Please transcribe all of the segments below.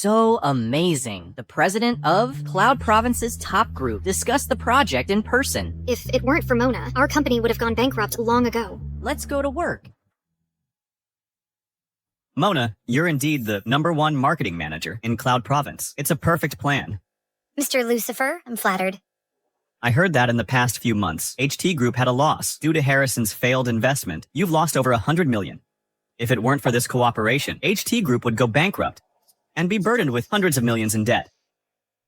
so amazing. The president of Cloud Province's top group discussed the project in person. If it weren't for Mona, our company would have gone bankrupt long ago. Let's go to work. Mona, you're indeed the #1 marketing manager in Cloud Province. It's a perfect plan. Mr. Lucifer, I'm flattered. I heard that in the past few months, HT Group had a loss. Due to Harrison's failed investment, you've lost over 100 million. If it weren't for this cooperation, HT Group would go bankrupt and be burdened with hundreds of millions in debt.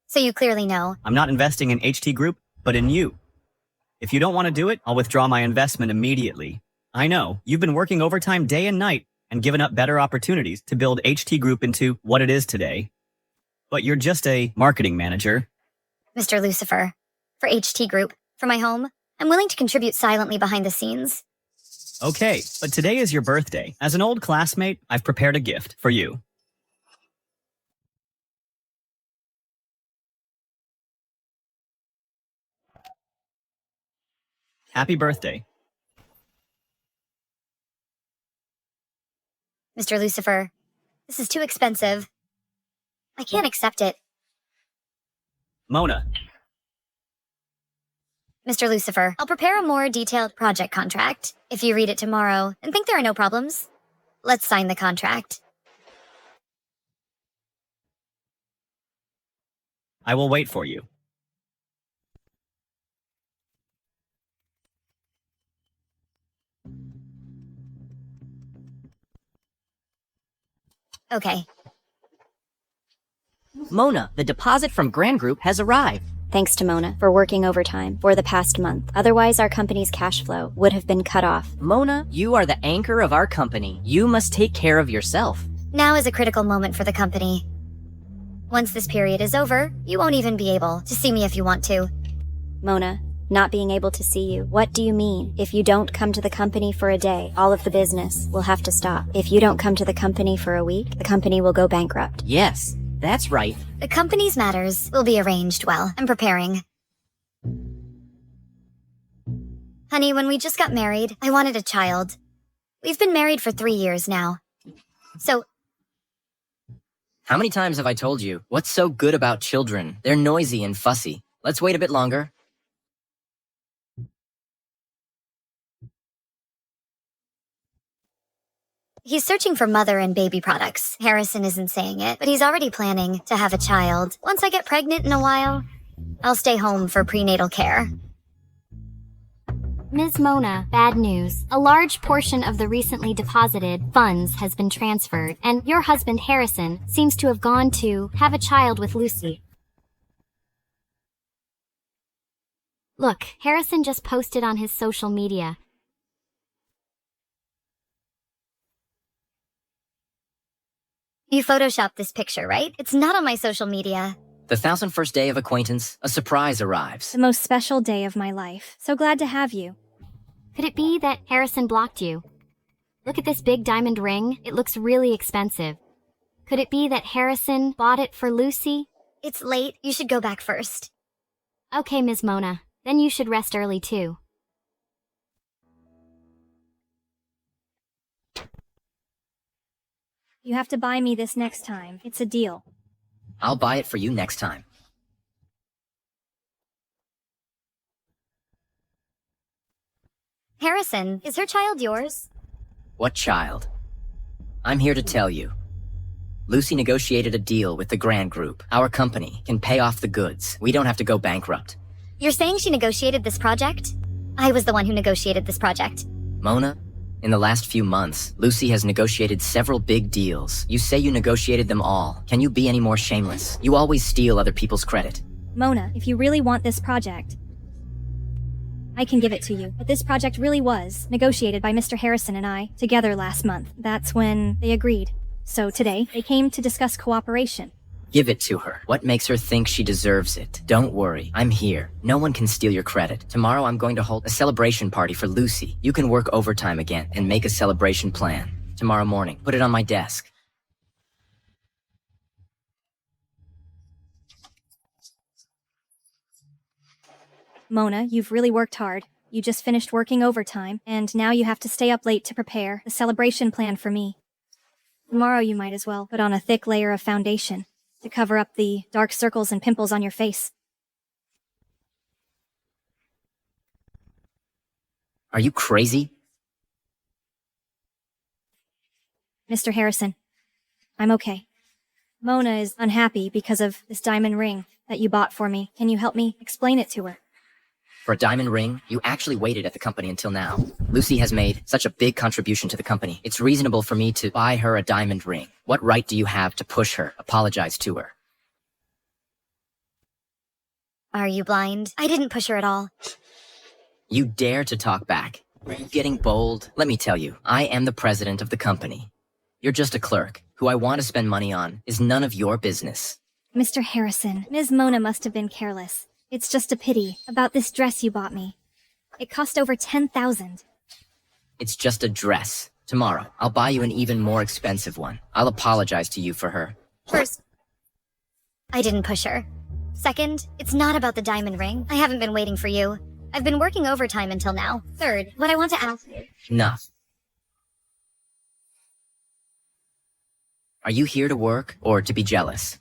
So you clearly know. I'm not investing in HT Group, but in you. If you don't want to do it, I'll withdraw my investment immediately. I know, you've been working overtime day and night and given up better opportunities to build HT Group into what it is today. But you're just a marketing manager. Mr. Lucifer, for HT Group, for my home, I'm willing to contribute silently behind the scenes. Okay, but today is your birthday. As an old classmate, I've prepared a gift for you. Happy birthday. Mr. Lucifer, this is too expensive. I can't accept it. Mona. Mr. Lucifer, I'll prepare a more detailed project contract. If you read it tomorrow and think there are no problems, let's sign the contract. I will wait for you. Okay. Mona, the deposit from Grand Group has arrived. Thanks to Mona for working overtime for the past month. Otherwise, our company's cash flow would have been cut off. Mona, you are the anchor of our company. You must take care of yourself. Now is a critical moment for the company. Once this period is over, you won't even be able to see me if you want to. Mona, not being able to see you. What do you mean? If you don't come to the company for a day, all of the business will have to stop. If you don't come to the company for a week, the company will go bankrupt. Yes, that's right. The company's matters will be arranged well. I'm preparing. Honey, when we just got married, I wanted a child. We've been married for 3 years now. So, How many times have I told you? What's so good about children? They're noisy and fussy. Let's wait a bit longer. he's searching for mother and baby products. Harrison isn't saying it, but he's already planning to have a child. Once I get pregnant in a while, I'll stay home for prenatal care. Ms. Mona, bad news. A large portion of the recently deposited funds has been transferred, and your husband Harrison seems to have gone to have a child with Lucy. Look, Harrison just posted on his social media. You photoshopped this picture, right? It's not on my social media. The 1001st day of acquaintance, a surprise arrives. The most special day of my life. So glad to have you. Could it be that Harrison blocked you? Look at this big diamond ring. It looks really expensive. Could it be that Harrison bought it for Lucy? It's late. You should go back first. Okay, Ms. Mona. Then you should rest early too. You have to buy me this next time. It's a deal. I'll buy it for you next time. Harrison, is her child yours? What child? I'm here to tell you. Lucy negotiated a deal with the Grand Group. Our company can pay off the goods. We don't have to go bankrupt. You're saying she negotiated this project? I was the one who negotiated this project. Mona, in the last few months, Lucy has negotiated several big deals. You say you negotiated them all. Can you be any more shameless? You always steal other people's credit. Mona, if you really want this project, I can give it to you. But this project really was negotiated by Mr. Harrison and I together last month. That's when they agreed. So today, they came to discuss cooperation. Give it to her. What makes her think she deserves it? Don't worry, I'm here. No one can steal your credit. Tomorrow I'm going to hold a celebration party for Lucy. You can work overtime again and make a celebration plan. Tomorrow morning, put it on my desk. Mona, you've really worked hard. You just finished working overtime, and now you have to stay up late to prepare the celebration plan for me. Tomorrow you might as well put on a thick layer of foundation. to cover up the dark circles and pimples on your face. Are you crazy? Mr. Harrison, I'm okay. Mona is unhappy because of this diamond ring that you bought for me. Can you help me explain it to her? For a diamond ring, you actually waited at the company until now. Lucy has made such a big contribution to the company. It's reasonable for me to buy her a diamond ring. What right do you have to push her? Apologize to her. Are you blind? I didn't push her at all. You dare to talk back? Are you getting bold? Let me tell you, I am the president of the company. You're just a clerk. Who I want to spend money on is none of your business. Mr. Harrison, Ms. Mona must have been careless. It's just a pity about this dress you bought me. It cost over 10,000. It's just a dress. Tomorrow, I'll buy you an even more expensive one. I'll apologize to you for her. First, I didn't push her. Second, it's not about the diamond ring. I haven't been waiting for you. I've been working overtime until now. Third, what I want to ask you. Enough. Are you here to work or to be jealous?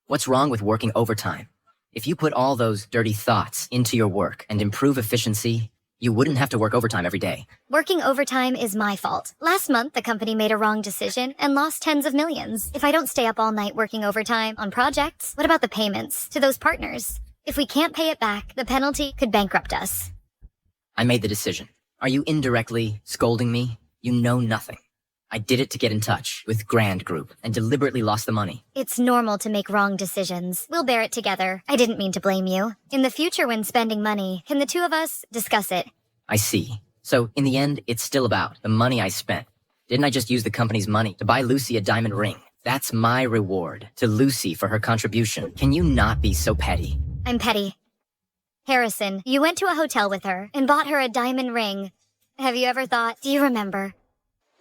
What's wrong with working overtime? If you put all those dirty thoughts into your work and improve efficiency, you wouldn't have to work overtime every day. Working overtime is my fault. Last month, the company made a wrong decision and lost tens of millions. If I don't stay up all night working overtime on projects, what about the payments to those partners? If we can't pay it back, the penalty could bankrupt us. I made the decision. Are you indirectly scolding me? You know nothing. I did it to get in touch with Grand Group and deliberately lost the money. It's normal to make wrong decisions. We'll bear it together. I didn't mean to blame you. In the future when spending money, can the two of us discuss it? I see. So, in the end, it's still about the money I spent. Didn't I just use the company's money to buy Lucy a diamond ring? That's my reward to Lucy for her contribution. Can you not be so petty? I'm petty. Harrison, you went to a hotel with her and bought her a diamond ring. Have you ever thought, do you remember?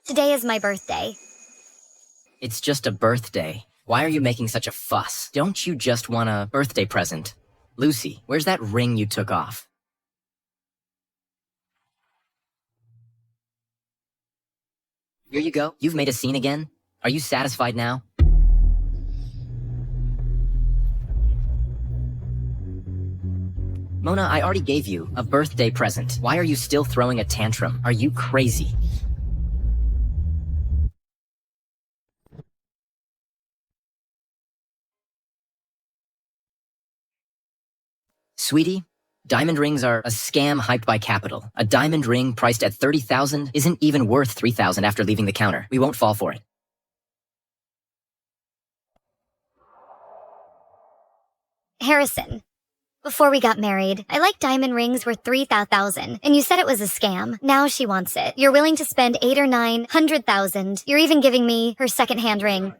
Today is my birthday. It's just a birthday. Why are you making such a fuss? Don't you just want a birthday present? Lucy, where's that ring you took off? Here you go. You've made a scene again? Are you satisfied now? Mona, I already gave you a birthday present. Why are you still throwing a tantrum? Are you crazy? Sweetie, diamond rings are a scam hyped by capital. A diamond ring priced at 30,000 isn't even worth 3,000 after leaving the counter. We won't fall for it. Harrison, before we got married, I liked diamond rings worth 3,000, and you said it was a scam. Now she wants it. You're willing to spend 8 or 900,000. You're even giving me her second-hand ring.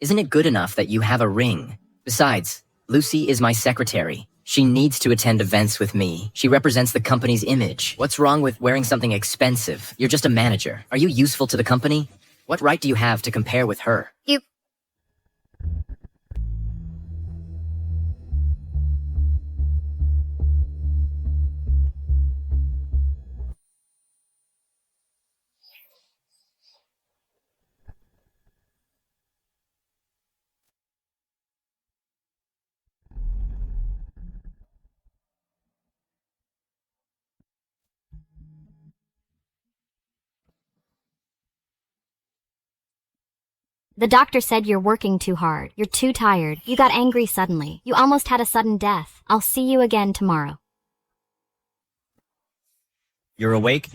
Isn't it good enough that you have a ring? Besides, Lucy is my secretary. She needs to attend events with me. She represents the company's image. What's wrong with wearing something expensive? You're just a manager. Are you useful to the company? What right do you have to compare with her? You... The doctor said you're working too hard. You're too tired. You got angry suddenly. You almost had a sudden death. I'll see you again tomorrow. You're awake?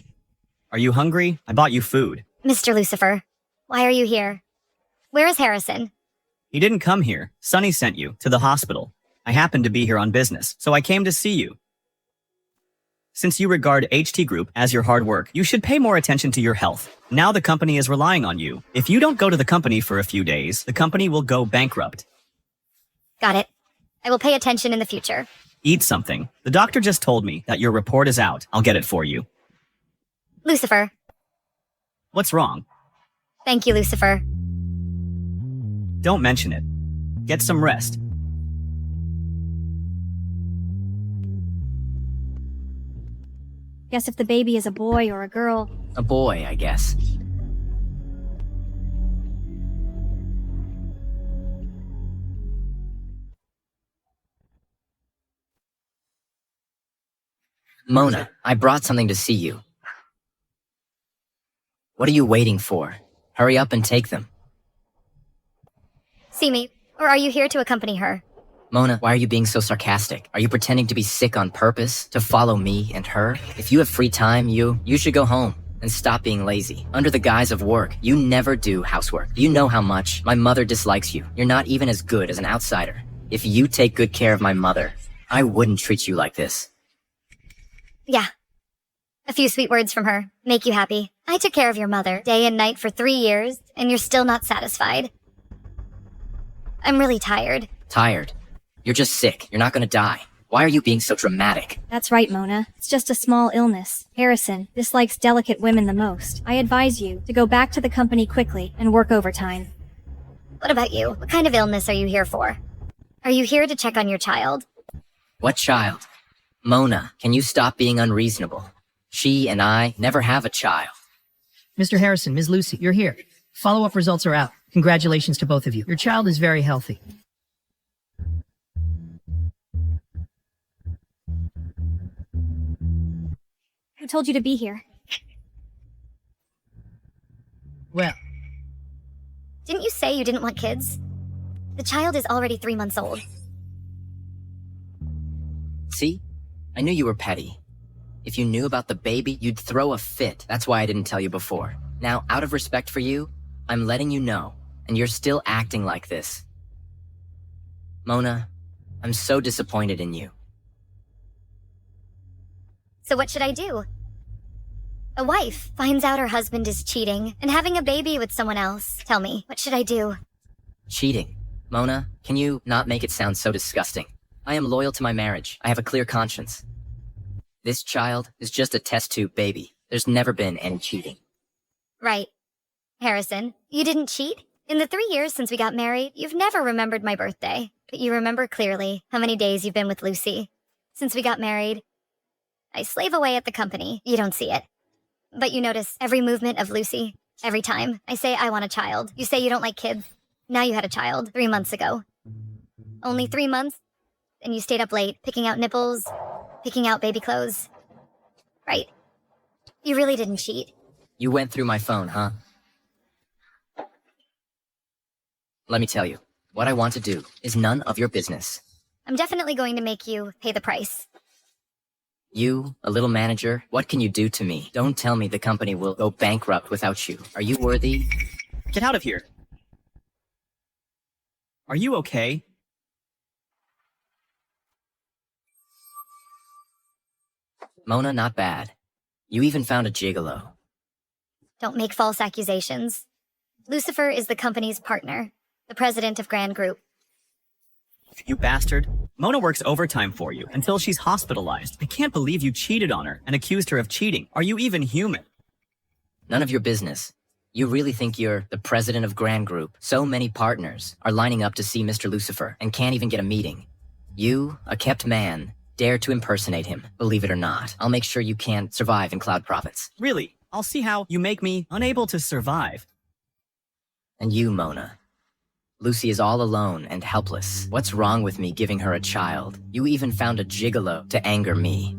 Are you hungry? I bought you food. Mr. Lucifer, why are you here? Where is Harrison? He didn't come here. Sonny sent you to the hospital. I happened to be here on business, so I came to see you. Since you regard HT Group as your hard work, you should pay more attention to your health. Now the company is relying on you. If you don't go to the company for a few days, the company will go bankrupt. Got it. I will pay attention in the future. Eat something. The doctor just told me that your report is out. I'll get it for you. Lucifer. What's wrong? Thank you, Lucifer. Don't mention it. Get some rest. Guess if the baby is a boy or a girl... A boy, I guess. Mona, I brought something to see you. What are you waiting for? Hurry up and take them. See me, or are you here to accompany her? Mona, why are you being so sarcastic? Are you pretending to be sick on purpose? To follow me and her? If you have free time, you should go home and stop being lazy. Under the guise of work, you never do housework. Do you know how much my mother dislikes you? You're not even as good as an outsider. If you take good care of my mother, I wouldn't treat you like this. Yeah. A few sweet words from her. Make you happy. I took care of your mother day and night for 3 years, and you're still not satisfied. I'm really tired. Tired? You're just sick. You're not gonna die. Why are you being so dramatic? That's right, Mona. It's just a small illness. Harrison dislikes delicate women the most. I advise you to go back to the company quickly and work overtime. What about you? What kind of illness are you here for? Are you here to check on your child? What child? Mona, can you stop being unreasonable? She and I never have a child. Mr. Harrison, Ms. Lucy, you're here. Follow-up results are out. Congratulations to both of you. Your child is very healthy. Who told you to be here? Well, Didn't you say you didn't want kids? The child is already 3 months old. See? I knew you were petty. If you knew about the baby, you'd throw a fit. That's why I didn't tell you before. Now, out of respect for you, I'm letting you know, and you're still acting like this. Mona, I'm so disappointed in you. So what should I do? A wife finds out her husband is cheating and having a baby with someone else. Tell me, what should I do? Cheating. Mona, can you not make it sound so disgusting? I am loyal to my marriage. I have a clear conscience. This child is just a test tube baby. There's never been any cheating. Right. Harrison, you didn't cheat? In the 3 years since we got married, you've never remembered my birthday. But you remember clearly how many days you've been with Lucy. Since we got married, I slave away at the company. You don't see it. But you notice every movement of Lucy. Every time I say I want a child, you say you don't like kids. Now you had a child 3 months ago. Only 3 months? And you stayed up late, picking out nipples, picking out baby clothes. Right. You really didn't cheat. You went through my phone, huh? Let me tell you, what I want to do is none of your business. I'm definitely going to make you pay the price. You, a little manager, what can you do to me? Don't tell me the company will go bankrupt without you. Are you worthy? Get out of here. Are you okay? Mona, not bad. You even found a gigolo. Don't make false accusations. Lucifer is the company's partner, the president of Grand Group. You bastard. Mona works overtime for you until she's hospitalized. I can't believe you cheated on her and accused her of cheating. Are you even human? None of your business. You really think you're the president of Grand Group? So many partners are lining up to see Mr. Lucifer and can't even get a meeting. You, a kept man, dare to impersonate him. Believe it or not, I'll make sure you can't survive in Cloud Province. Really? I'll see how you make me unable to survive. And you, Mona. Lucy is all alone and helpless. What's wrong with me giving her a child? You even found a gigolo to anger me.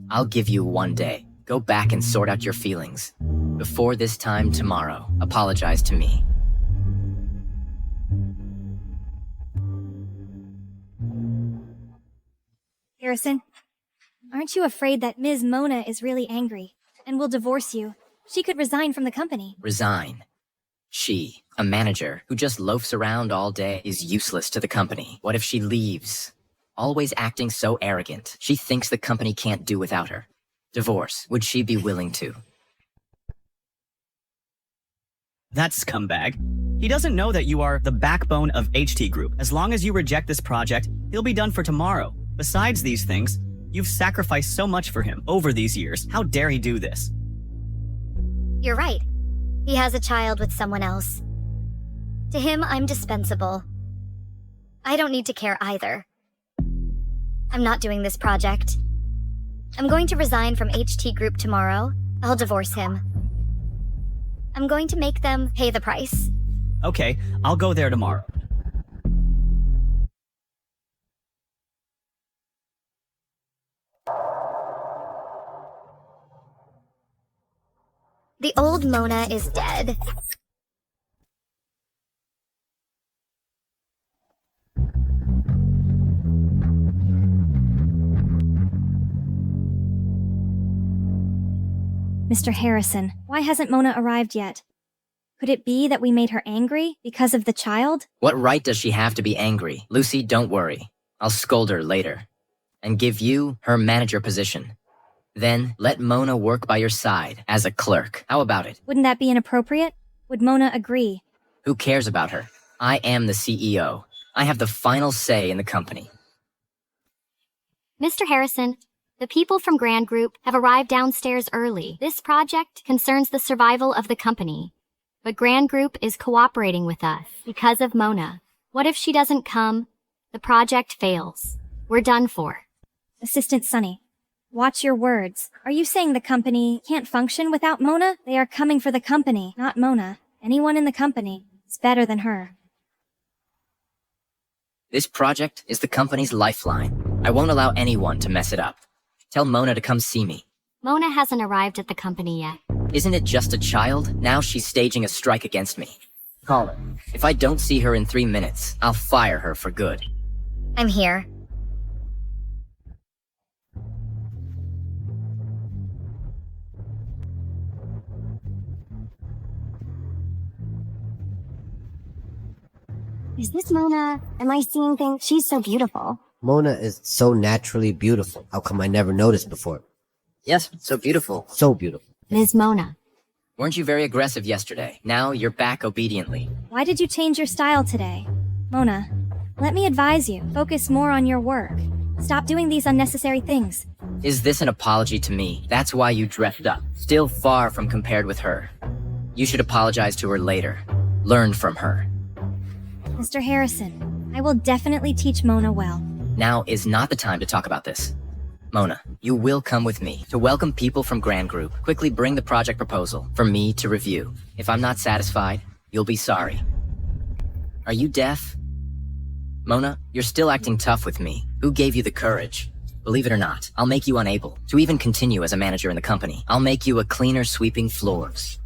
I'll give you 1 day. Go back and sort out your feelings. Before this time tomorrow, apologize to me. Harrison, aren't you afraid that Ms. Mona is really angry and will divorce you? She could resign from the company. Resign. She, a manager who just loafs around all day, is useless to the company. What if she leaves? Always acting so arrogant. She thinks the company can't do without her. Divorce. Would she be willing to? That scumbag. He doesn't know that you are the backbone of HT Group. As long as you reject this project, he'll be done for tomorrow. Besides these things, you've sacrificed so much for him over these years. How dare he do this? You're right. He has a child with someone else. To him, I'm dispensable. I don't need to care either. I'm not doing this project. I'm going to resign from HT Group tomorrow. I'll divorce him. I'm going to make them pay the price. Okay, I'll go there tomorrow. The old Mona is dead. Mr. Harrison, why hasn't Mona arrived yet? Could it be that we made her angry because of the child? What right does she have to be angry? Lucy, don't worry. I'll scold her later. And give you her manager position. Then let Mona work by your side as a clerk. How about it? Wouldn't that be inappropriate? Would Mona agree? Who cares about her? I am the CEO. I have the final say in the company. Mr. Harrison, the people from Grand Group have arrived downstairs early. This project concerns the survival of the company. But Grand Group is cooperating with us because of Mona. What if she doesn't come? The project fails. We're done for. Assistant Sunny, watch your words. Are you saying the company can't function without Mona? They are coming for the company, not Mona. Anyone in the company is better than her. This project is the company's lifeline. I won't allow anyone to mess it up. Tell Mona to come see me. Mona hasn't arrived at the company yet. Isn't it just a child? Now she's staging a strike against me. Call her. If I don't see her in 3 minutes, I'll fire her for good. I'm here. Is this Mona? Am I seeing things? She's so beautiful. Mona is so naturally beautiful. How come I never noticed before? Yes, so beautiful. So beautiful. Ms. Mona. Weren't you very aggressive yesterday? Now you're back obediently. Why did you change your style today? Mona, let me advise you. Focus more on your work. Stop doing these unnecessary things. Is this an apology to me? That's why you dressed up. Still far from compared with her. You should apologize to her later. Learn from her. Mr. Harrison, I will definitely teach Mona well. Now is not the time to talk about this. Mona, you will come with me to welcome people from Grand Group. Quickly bring the project proposal for me to review. If I'm not satisfied, you'll be sorry. Are you deaf? Mona, you're still acting tough with me. Who gave you the courage? Believe it or not, I'll make you unable to even continue as a manager in the company. I'll make you a cleaner sweeping floors.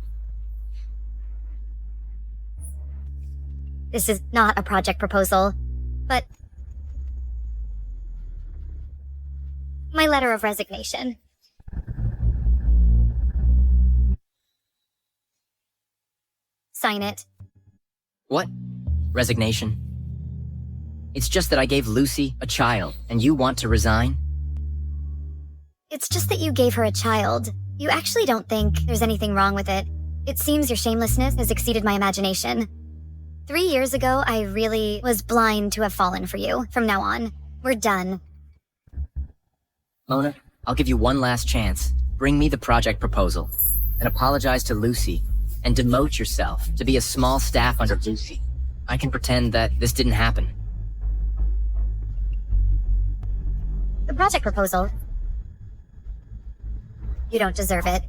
This is not a project proposal, but my letter of resignation. Sign it. What? Resignation? It's just that I gave Lucy a child, and you want to resign? It's just that you gave her a child. You actually don't think there's anything wrong with it. It seems your shamelessness has exceeded my imagination. 3 years ago, I really was blind to have fallen for you. From now on, we're done. Mona, I'll give you one last chance. Bring me the project proposal, and apologize to Lucy, and demote yourself to be a small staff under Lucy. I can pretend that this didn't happen. The project proposal. You don't deserve it.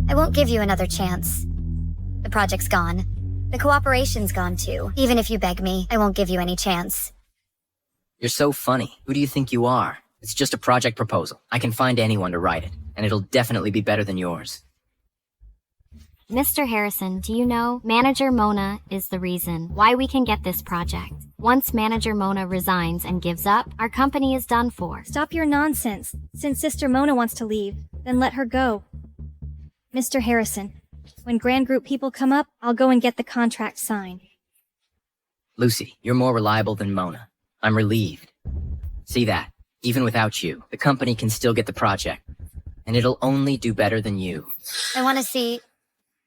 I won't give you another chance. The project's gone. The cooperation's gone too. Even if you beg me, I won't give you any chance. You're so funny. Who do you think you are? It's just a project proposal. I can find anyone to write it, and it'll definitely be better than yours. Mr. Harrison, do you know Manager Mona is the reason why we can get this project? Once Manager Mona resigns and gives up, our company is done for. Stop your nonsense. Since Sister Mona wants to leave, then let her go. Mr. Harrison, when Grand Group people come up, I'll go and get the contract signed. Lucy, you're more reliable than Mona. I'm relieved. See that? Even without you, the company can still get the project. And it'll only do better than you. I want to see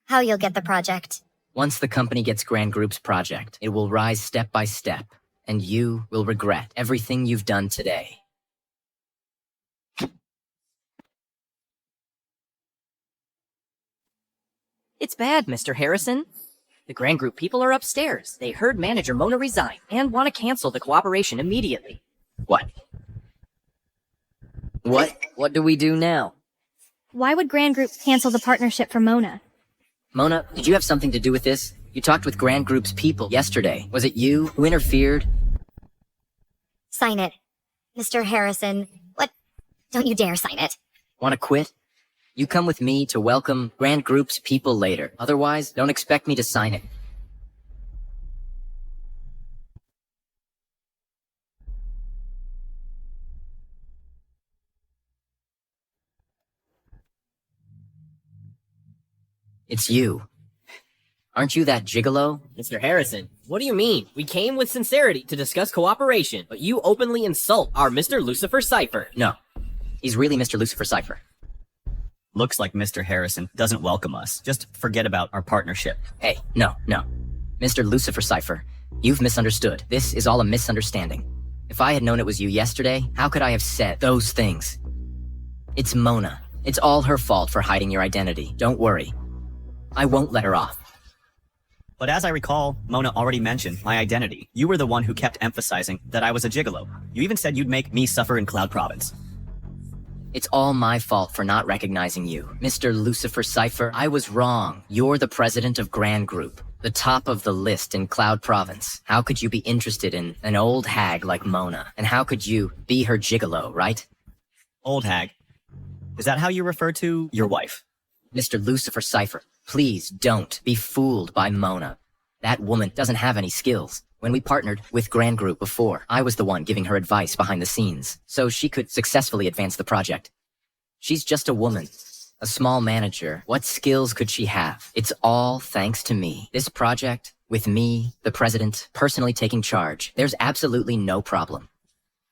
how you'll get the project. Once the company gets Grand Group's project, it will rise step by step. And you will regret everything you've done today. It's bad, Mr. Harrison. The Grand Group people are upstairs. They heard manager Mona resign and want to cancel the cooperation immediately. What? What do we do now? Why would Grand Group cancel the partnership for Mona? Mona, did you have something to do with this? You talked with Grand Group's people yesterday. Was it you who interfered? Sign it. Mr. Harrison. What? Don't you dare sign it. Want to quit? You come with me to welcome Grand Group's people later. Otherwise, don't expect me to sign it. It's you. Aren't you that gigolo? Mr. Harrison, what do you mean? We came with sincerity to discuss cooperation, but you openly insult our Mr. Lucifer Cypher. No. He's really Mr. Lucifer Cypher. Looks like Mr. Harrison doesn't welcome us. Just forget about our partnership. Hey, no. Mr. Lucifer Cypher, you've misunderstood. This is all a misunderstanding. If I had known it was you yesterday, how could I have said those things? It's Mona. It's all her fault for hiding your identity. Don't worry. I won't let her off. But as I recall, Mona already mentioned my identity. You were the one who kept emphasizing that I was a gigolo. You even said you'd make me suffer in Cloud Province. It's all my fault for not recognizing you. Mr. Lucifer Cypher, I was wrong. You're the president of Grand Group, the top of the list in Cloud Province. How could you be interested in an old hag like Mona? And how could you be her gigolo, right? Old hag? Is that how you refer to your wife? Mr. Lucifer Cypher, please don't be fooled by Mona. That woman doesn't have any skills. When we partnered with Grand Group before, I was the one giving her advice behind the scenes, so she could successfully advance the project. She's just a woman, a small manager. What skills could she have? It's all thanks to me. This project, with me, the president, personally taking charge, there's absolutely no problem.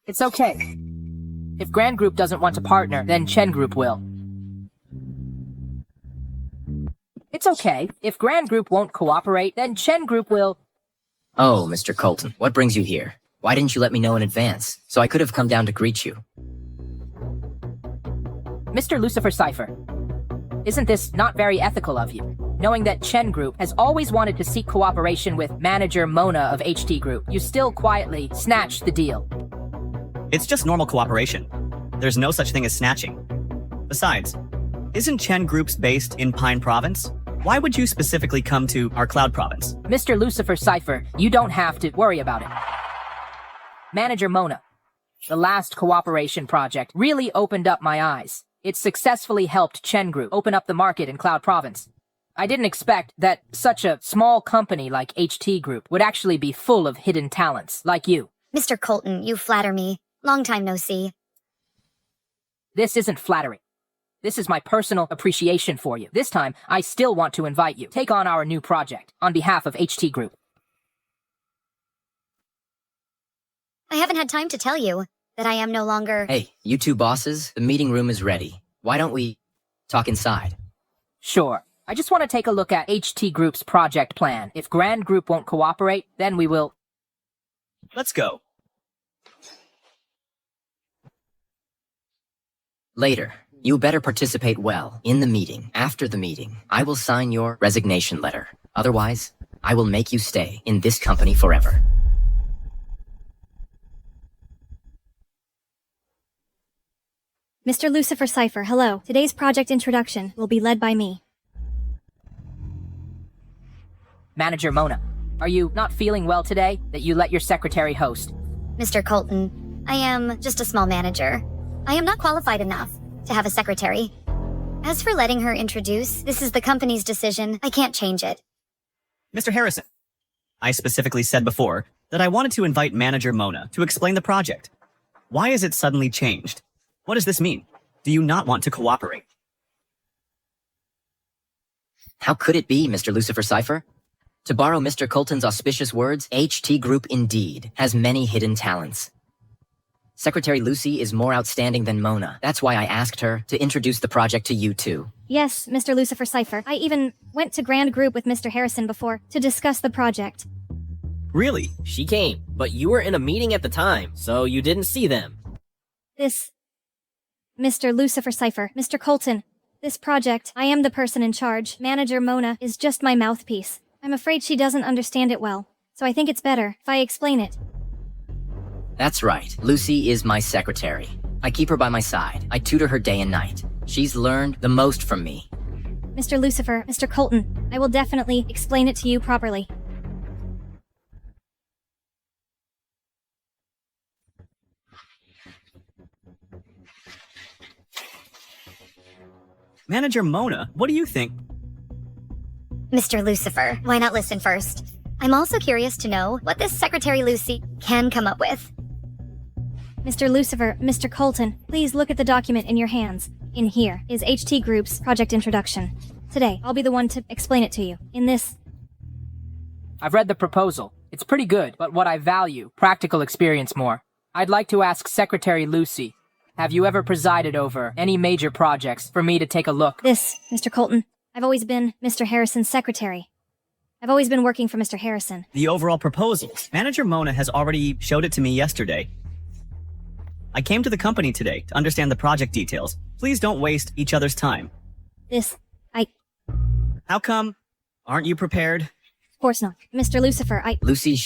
It's okay. If Grand Group doesn't want to partner, then Chen Group will. It's okay. If Grand Group won't cooperate, then Chen Group will. Oh, Mr. Colton, what brings you here? Why didn't you let me know in advance, so I could have come down to greet you? Mr. Lucifer Cypher, isn't this not very ethical of you? Knowing that Chen Group has always wanted to seek cooperation with manager Mona of HT Group, you still quietly snatched the deal. It's just normal cooperation. There's no such thing as snatching. Besides, isn't Chen Group's based in Pine Province? Why would you specifically come to our Cloud Province? Mr. Lucifer Cypher, you don't have to worry about it. Manager Mona, the last cooperation project really opened up my eyes. It successfully helped Chen Group open up the market in Cloud Province. I didn't expect that such a small company like HT Group would actually be full of hidden talents like you. Mr. Colton, you flatter me. Long time no see. This isn't flattering. This is my personal appreciation for you. This time, I still want to invite you. Take on our new project on behalf of HT Group. I haven't had time to tell you that I am no longer... Hey, you two bosses, the meeting room is ready. Why don't we talk inside? Sure. I just want to take a look at HT Group's project plan. If Grand Group won't cooperate, then we will... Let's go. Later. You better participate well in the meeting. After the meeting, I will sign your resignation letter. Otherwise, I will make you stay in this company forever. Mr. Lucifer Cypher, hello. Today's project introduction will be led by me. Manager Mona, are you not feeling well today that you let your secretary host? Mr. Colton, I am just a small manager. I am not qualified enough to have a secretary. As for letting her introduce, this is the company's decision. I can't change it. Mr. Harrison, I specifically said before that I wanted to invite Manager Mona to explain the project. Why is it suddenly changed? What does this mean? Do you not want to cooperate? How could it be, Mr. Lucifer Cypher? To borrow Mr. Colton's auspicious words, HT Group indeed has many hidden talents. Secretary Lucy is more outstanding than Mona. That's why I asked her to introduce the project to you two. Yes, Mr. Lucifer Cypher. I even went to Grand Group with Mr. Harrison before to discuss the project. Really? She came, but you were in a meeting at the time, so you didn't see them. Mr. Lucifer Cypher, Mr. Colton, this project, I am the person in charge. Manager Mona is just my mouthpiece. I'm afraid she doesn't understand it well, so I think it's better if I explain it. That's right. Lucy is my secretary. I keep her by my side. I tutor her day and night. She's learned the most from me. Mr. Lucifer, Mr. Colton, I will definitely explain it to you properly. Manager Mona, what do you think? Mr. Lucifer, why not listen first? I'm also curious to know what this Secretary Lucy can come up with. Mr. Lucifer, Mr. Colton, please look at the document in your hands. In here is HT Group's project introduction. Today, I'll be the one to explain it to you. In this... I've read the proposal. It's pretty good, but what I value, practical experience more. I'd like to ask Secretary Lucy, have you ever presided over any major projects for me to take a look? This, Mr. Colton, I've always been Mr. Harrison's secretary. I've always been working for Mr. Harrison. The overall proposals. Manager Mona has already showed it to me yesterday. I came to the company today to understand the project details. Please don't waste each other's time. How come? Aren't you prepared? Of course not. Mr. Lucifer, Lucy,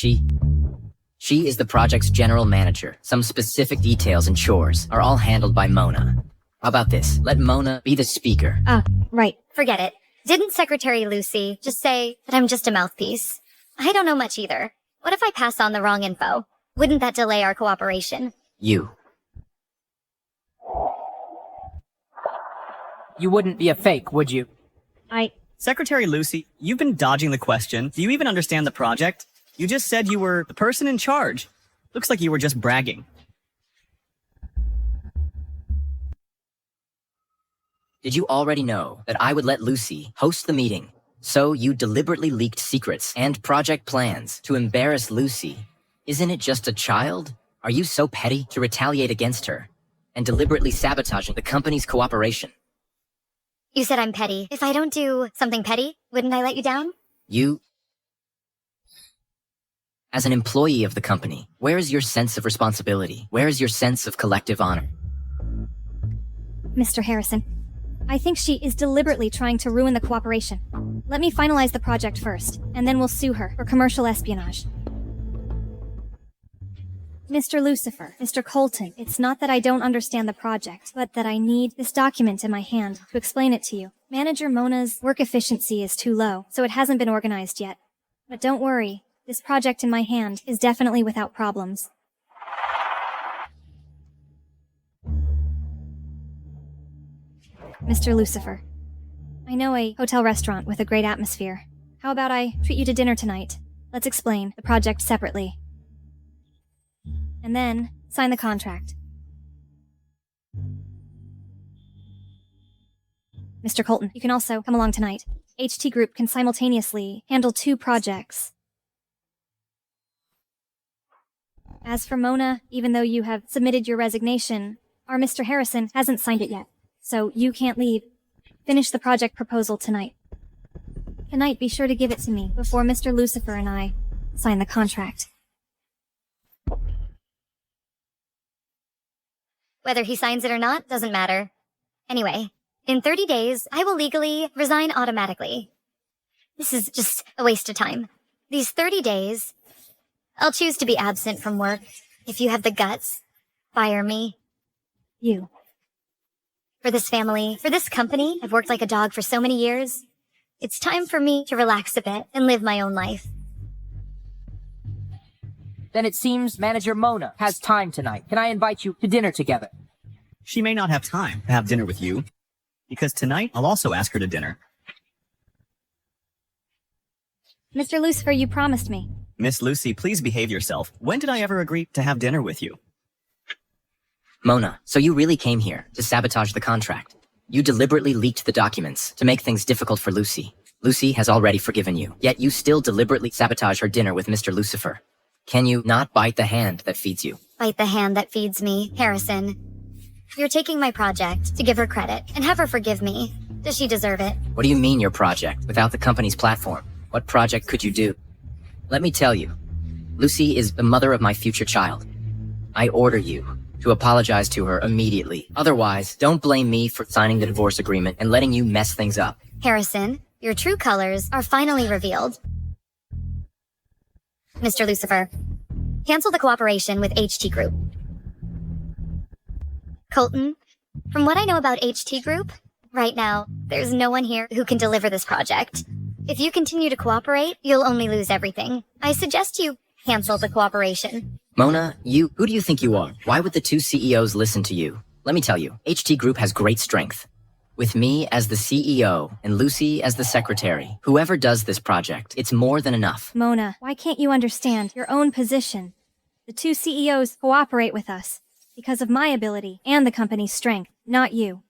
she is the project's general manager. Some specific details and chores are all handled by Mona. How about this? Let Mona be the speaker. Right. Forget it. Didn't Secretary Lucy just say that I'm just a mouthpiece? I don't know much either. What if I pass on the wrong info? Wouldn't that delay our cooperation? You wouldn't be a fake, would you? Secretary Lucy, you've been dodging the question. Do you even understand the project? You just said you were the person in charge. Looks like you were just bragging. Did you already know that I would let Lucy host the meeting? So you deliberately leaked secrets and project plans to embarrass Lucy. Isn't it just a child? Are you so petty to retaliate against her and deliberately sabotaging the company's cooperation? You said I'm petty. If I don't do something petty, wouldn't I let you down? You, as an employee of the company, where is your sense of responsibility? Where is your sense of collective honor? Mr. Harrison, I think she is deliberately trying to ruin the cooperation. Let me finalize the project first, and then we'll sue her for commercial espionage. Mr. Lucifer, Mr. Colton, it's not that I don't understand the project, but that I need this document in my hand to explain it to you. Manager Mona's work efficiency is too low, so it hasn't been organized yet. But don't worry, this project in my hand is definitely without problems. Mr. Lucifer, I know a hotel restaurant with a great atmosphere. How about I treat you to dinner tonight? Let's explain the project separately. And then, sign the contract. Mr. Colton, you can also come along tonight. HT Group can simultaneously handle 2 projects. As for Mona, even though you have submitted your resignation, our Mr. Harrison hasn't signed it yet, so you can't leave. Finish the project proposal tonight. Tonight, be sure to give it to me before Mr. Lucifer and I sign the contract. Whether he signs it or not doesn't matter. Anyway, in 30 days, I will legally resign automatically. This is just a waste of time. These 30 days, I'll choose to be absent from work. If you have the guts, fire me. You. For this family, for this company, I've worked like a dog for so many years. It's time for me to relax a bit and live my own life. Then it seems Manager Mona has time tonight. Can I invite you to dinner together? She may not have time to have dinner with you, because tonight I'll also ask her to dinner. Mr. Lucifer, you promised me. Miss Lucy, please behave yourself. When did I ever agree to have dinner with you? Mona, so you really came here to sabotage the contract. You deliberately leaked the documents to make things difficult for Lucy. Lucy has already forgiven you, yet you still deliberately sabotage her dinner with Mr. Lucifer. Can you not bite the hand that feeds you? Bite the hand that feeds me, Harrison. You're taking my project to give her credit and have her forgive me. Does she deserve it? What do you mean your project without the company's platform? What project could you do? Let me tell you, Lucy is the mother of my future child. I order you to apologize to her immediately. Otherwise, don't blame me for signing the divorce agreement and letting you mess things up. Harrison, your true colors are finally revealed. Mr. Lucifer. Cancel the cooperation with HT Group. Colton, from what I know about HT Group, right now, there's no one here who can deliver this project. If you continue to cooperate, you'll only lose everything. I suggest you cancel the cooperation. Mona, who do you think you are? Why would the two CEOs listen to you? Let me tell you, HT Group has great strength. With me as the CEO and Lucy as the secretary, whoever does this project, it's more than enough. Mona, why can't you understand your own position? The two CEOs cooperate with us because of my ability and the company's strength, not you.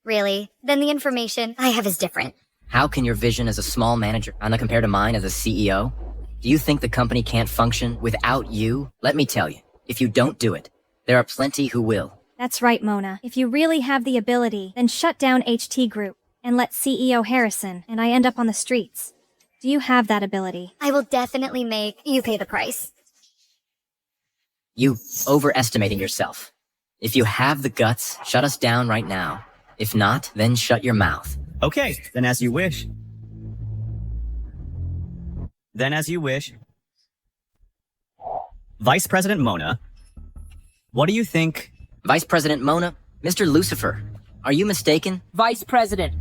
Really? Then the information I have is different. How can your vision as a small manager compare to mine as a CEO? Do you think the company can't function without you? Let me tell you, if you don't do it, there are plenty who will. That's right, Mona. If you really have the ability, then shut down HT Group and let CEO Harrison and I end up on the streets. Do you have that ability? I will definitely make you pay the price. You overestimating yourself. If you have the guts, shut us down right now. If not, then shut your mouth. Okay, then as you wish. Then as you wish. Vice President Mona, what do you think? Vice President Mona, Mr. Lucifer, are you mistaken? Vice President.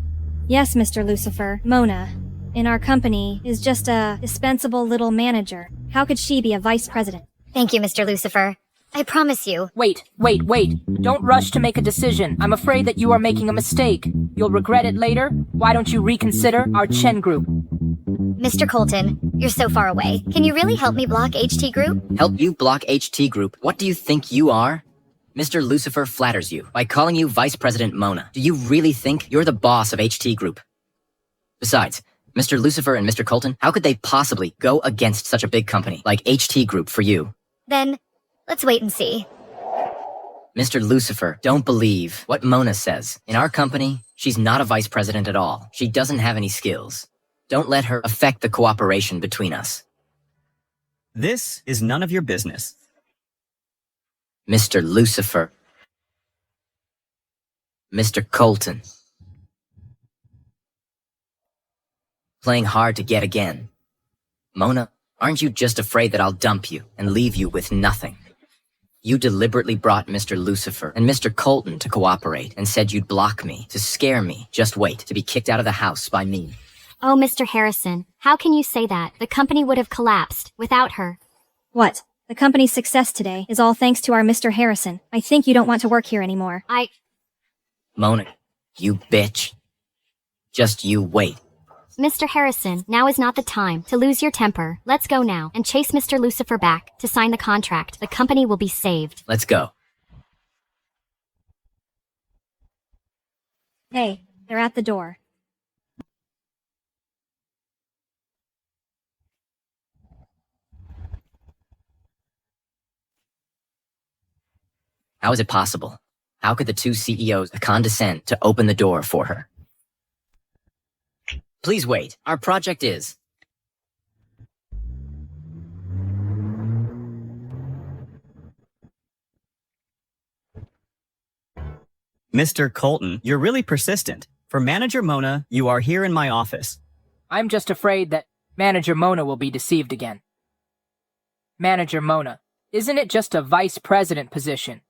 Yes, Mr. Lucifer. Mona, in our company, is just a dispensable little manager. How could she be a vice president? Thank you, Mr. Lucifer. I promise you. Wait. Don't rush to make a decision. I'm afraid that you are making a mistake. You'll regret it later. Why don't you reconsider our Chen Group? Mr. Colton, you're so far away. Can you really help me block HT Group? Help you block HT Group? What do you think you are? Mr. Lucifer flatters you by calling you Vice President Mona. Do you really think you're the boss of HT Group? Besides, Mr. Lucifer and Mr. Colton, how could they possibly go against such a big company like HT Group for you? Then, let's wait and see. Mr. Lucifer, don't believe what Mona says. In our company, she's not a vice president at all. She doesn't have any skills. Don't let her affect the cooperation between us. This is none of your business. Mr. Lucifer. Mr. Colton. Playing hard to get again. Mona, aren't you just afraid that I'll dump you and leave you with nothing? You deliberately brought Mr. Lucifer and Mr. Colton to cooperate and said you'd block me, to scare me. Just wait to be kicked out of the house by me. Oh, Mr. Harrison, how can you say that? The company would have collapsed without her. What? The company's success today is all thanks to our Mr. Harrison. I think you don't want to work here anymore. Mona, you bitch. Just you wait. Mr. Harrison, now is not the time to lose your temper. Let's go now and chase Mr. Lucifer back to sign the contract. The company will be saved. Let's go. Hey, they're at the door. How is it possible? How could the two CEOs condescend to open the door for her? Please wait. Our project is... Mr. Colton, you're really persistent. For Manager Mona, you are here in my office. I'm just afraid that Manager Mona will be deceived again. Manager Mona, isn't it just a vice president position?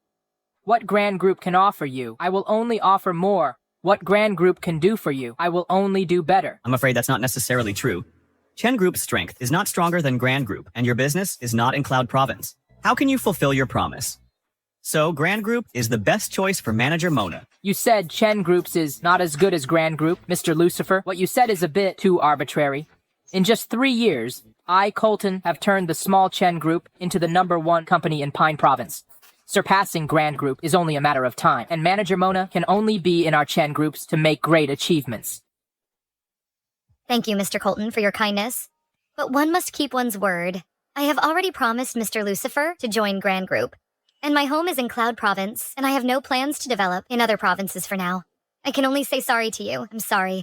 What Grand Group can offer you, I will only offer more. What Grand Group can do for you, I will only do better. I'm afraid that's not necessarily true. Chen Group's strength is not stronger than Grand Group, and your business is not in Cloud Province. How can you fulfill your promise? So, Grand Group is the best choice for Manager Mona. You said Chen Group's is not as good as Grand Group, Mr. Lucifer. What you said is a bit too arbitrary. In just 3 years, I, Colton, have turned the small Chen Group into the #1 company in Pine Province. Surpassing Grand Group is only a matter of time, and Manager Mona can only be in our Chen Groups to make great achievements. Thank you, Mr. Colton, for your kindness. But one must keep one's word. I have already promised Mr. Lucifer to join Grand Group. And my home is in Cloud Province, and I have no plans to develop in other provinces for now. I can only say sorry to you. I'm sorry.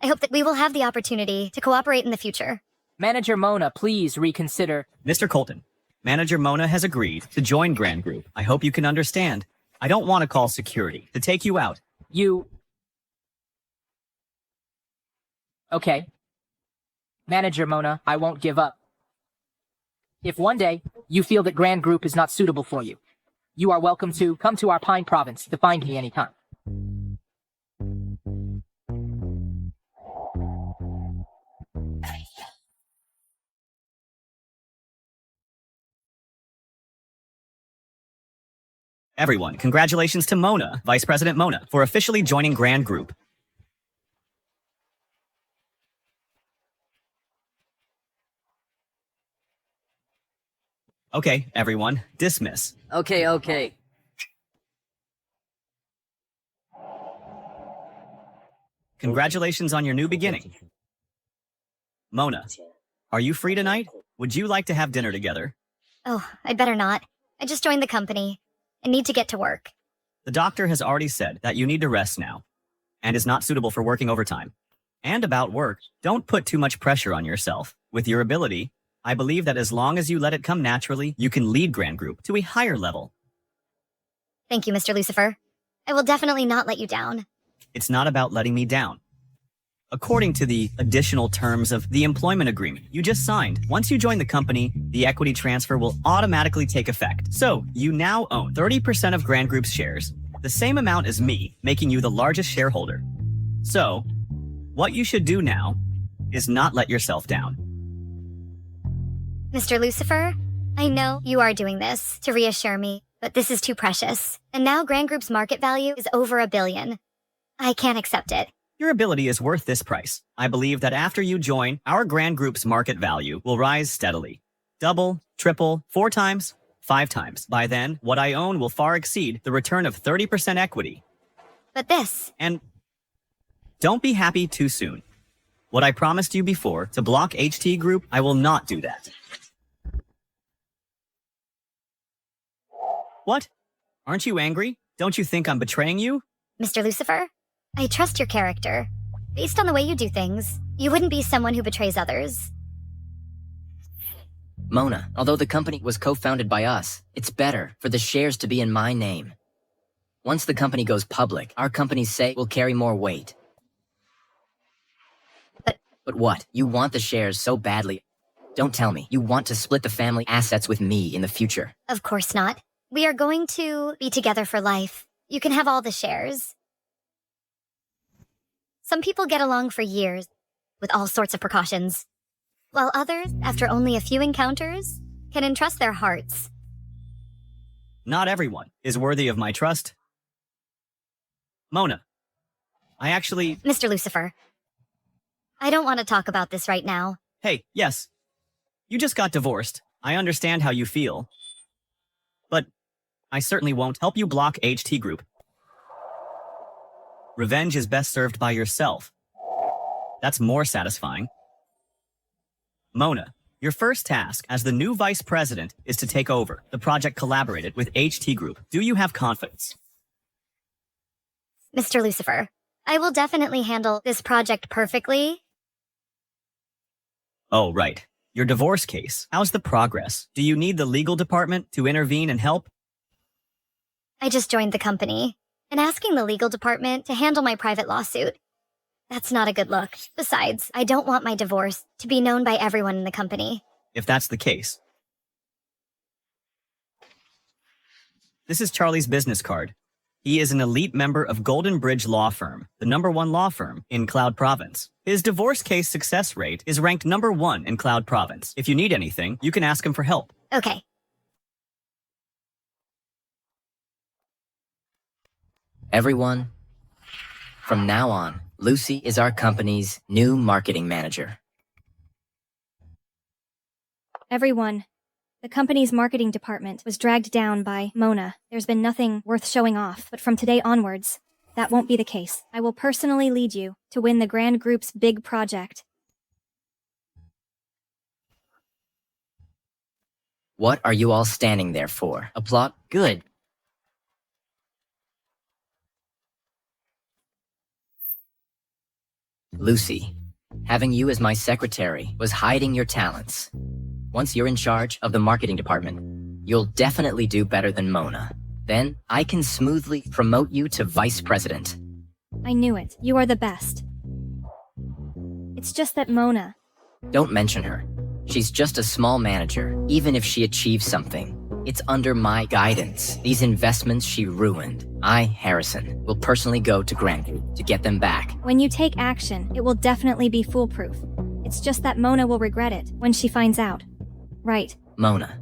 I hope that we will have the opportunity to cooperate in the future. Manager Mona, please reconsider. Mr. Colton, Manager Mona has agreed to join Grand Group. I hope you can understand. I don't want to call security to take you out. Okay. Manager Mona, I won't give up. If one day you feel that Grand Group is not suitable for you, you are welcome to come to our Pine Province to find me anytime. Everyone, congratulations to Mona, Vice President Mona, for officially joining Grand Group. Okay, everyone, dismiss. Okay. Congratulations on your new beginning. Mona, are you free tonight? Would you like to have dinner together? Oh, I'd better not. I just joined the company. I need to get to work. The doctor has already said that you need to rest now, and is not suitable for working overtime. And about work, don't put too much pressure on yourself. With your ability, I believe that as long as you let it come naturally, you can lead Grand Group to a higher level. Thank you, Mr. Lucifer. I will definitely not let you down. It's not about letting me down. According to the additional terms of the employment agreement you just signed, once you join the company, the equity transfer will automatically take effect. So, you now own 30% of Grand Group's shares, the same amount as me, making you the largest shareholder. So, what you should do now is not let yourself down. Mr. Lucifer, I know you are doing this to reassure me, but this is too precious. And now Grand Group's market value is over $1 billion. I can't accept it. Your ability is worth this price. I believe that after you join, our Grand Group's market value will rise steadily. Double, triple, 4 times, 5 times. By then, what I own will far exceed the return of 30% equity. But this... And don't be happy too soon. What I promised you before, to block HT Group, I will not do that. What? Aren't you angry? Don't you think I'm betraying you? Mr. Lucifer, I trust your character. Based on the way you do things, you wouldn't be someone who betrays others. Mona, although the company was co-founded by us, it's better for the shares to be in my name. Once the company goes public, our company's say will carry more weight. But what? You want the shares so badly. Don't tell me you want to split the family assets with me in the future. Of course not. We are going to be together for life. You can have all the shares. Some people get along for years, with all sorts of precautions, while others, after only a few encounters, can entrust their hearts. Not everyone is worthy of my trust. Mona, I actually... Mr. Lucifer, I don't want to talk about this right now. Hey, yes. You just got divorced. I understand how you feel. But I certainly won't help you block HT Group. Revenge is best served by yourself. That's more satisfying. Mona, your first task as the new vice president is to take over. The project collaborated with HT Group. Do you have confidence? Mr. Lucifer, I will definitely handle this project perfectly. Oh, right. Your divorce case. How's the progress? Do you need the legal department to intervene and help? I just joined the company, and asking the legal department to handle my private lawsuit. That's not a good look. Besides, I don't want my divorce to be known by everyone in the company. If that's the case. This is Charlie's business card. He is an elite member of Golden Bridge Law Firm, the #1 law firm in Cloud Province. His divorce case success rate is ranked #1 in Cloud Province. If you need anything, you can ask him for help. Okay. Everyone, from now on, Lucy is our company's new marketing manager. Everyone, the company's marketing department was dragged down by Mona. There's been nothing worth showing off, but from today onwards, that won't be the case. I will personally lead you to win the Grand Group's big project. What are you all standing there for? A plot? Good. Lucy, having you as my secretary was hiding your talents. Once you're in charge of the marketing department, you'll definitely do better than Mona. Then I can smoothly promote you to vice president. I knew it. You are the best. It's just that Mona... Don't mention her. She's just a small manager, even if she achieves something. It's under my guidance. These investments she ruined. I, Harrison, will personally go to Grand Group to get them back. When you take action, it will definitely be foolproof. It's just that Mona will regret it when she finds out. Right. Mona.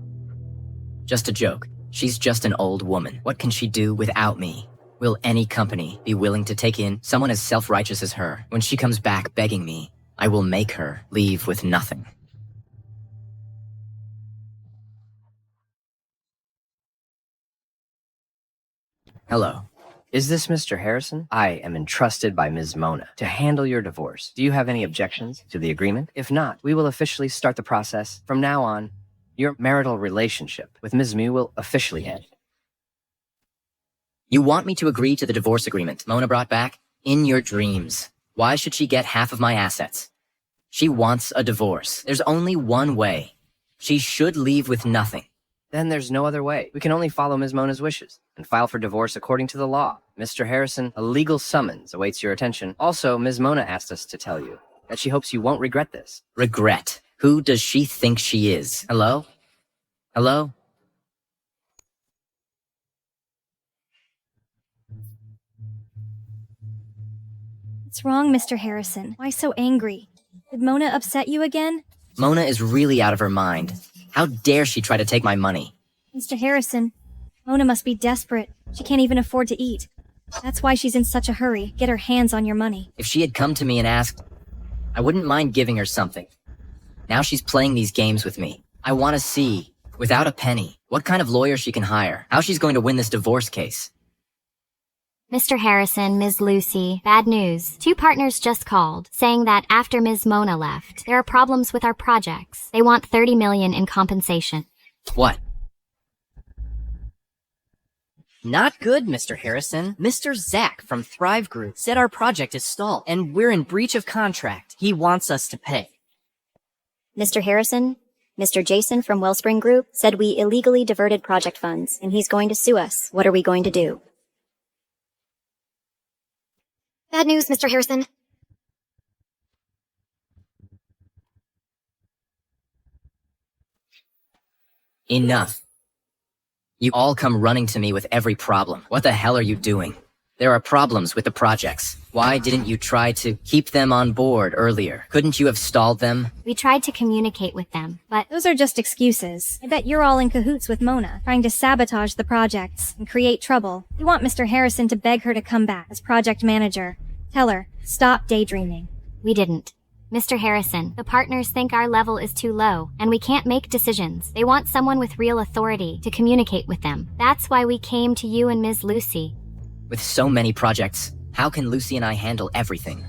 Just a joke. She's just an old woman. What can she do without me? Will any company be willing to take in someone as self-righteous as her? When she comes back begging me, I will make her leave with nothing. Hello. Is this Mr. Harrison? I am entrusted by Ms. Mona to handle your divorce. Do you have any objections to the agreement? If not, we will officially start the process. From now on, your marital relationship with Ms. Mu will officially end. You want me to agree to the divorce agreement Mona brought back? In your dreams. Why should she get half of my assets? She wants a divorce. There's only one way. She should leave with nothing. Then there's no other way. We can only follow Ms. Mona's wishes and file for divorce according to the law. Mr. Harrison, a legal summons awaits your attention. Also, Ms. Mona asked us to tell you that she hopes you won't regret this. Regret? Who does she think she is? Hello? Hello? What's wrong, Mr. Harrison? Why so angry? Did Mona upset you again? Mona is really out of her mind. How dare she try to take my money? Mr. Harrison, Mona must be desperate. She can't even afford to eat. That's why she's in such a hurry. Get her hands on your money. If she had come to me and asked, I wouldn't mind giving her something. Now she's playing these games with me. I want to see, without a penny, what kind of lawyer she can hire, how she's going to win this divorce case. Mr. Harrison, Ms. Lucy, bad news. 2 partners just called, saying that after Ms. Mona left, there are problems with our projects. They want $30 million in compensation. What? Not good, Mr. Harrison. Mr. Zach from Thrive Group said our project is stalled, and we're in breach of contract. He wants us to pay. Mr. Harrison, Mr. Jason from Wellspring Group said we illegally diverted project funds, and he's going to sue us. What are we going to do? Bad news, Mr. Harrison. Enough. You all come running to me with every problem. What the hell are you doing? There are problems with the projects. Why didn't you try to keep them on board earlier? Couldn't you have stalled them? We tried to communicate with them, but those are just excuses. I bet you're all in cahoots with Mona, trying to sabotage the projects and create trouble. You want Mr. Harrison to beg her to come back as project manager. Tell her, stop daydreaming. We didn't. Mr. Harrison, the partners think our level is too low, and we can't make decisions. They want someone with real authority to communicate with them. That's why we came to you and Ms. Lucy. With so many projects, how can Lucy and I handle everything?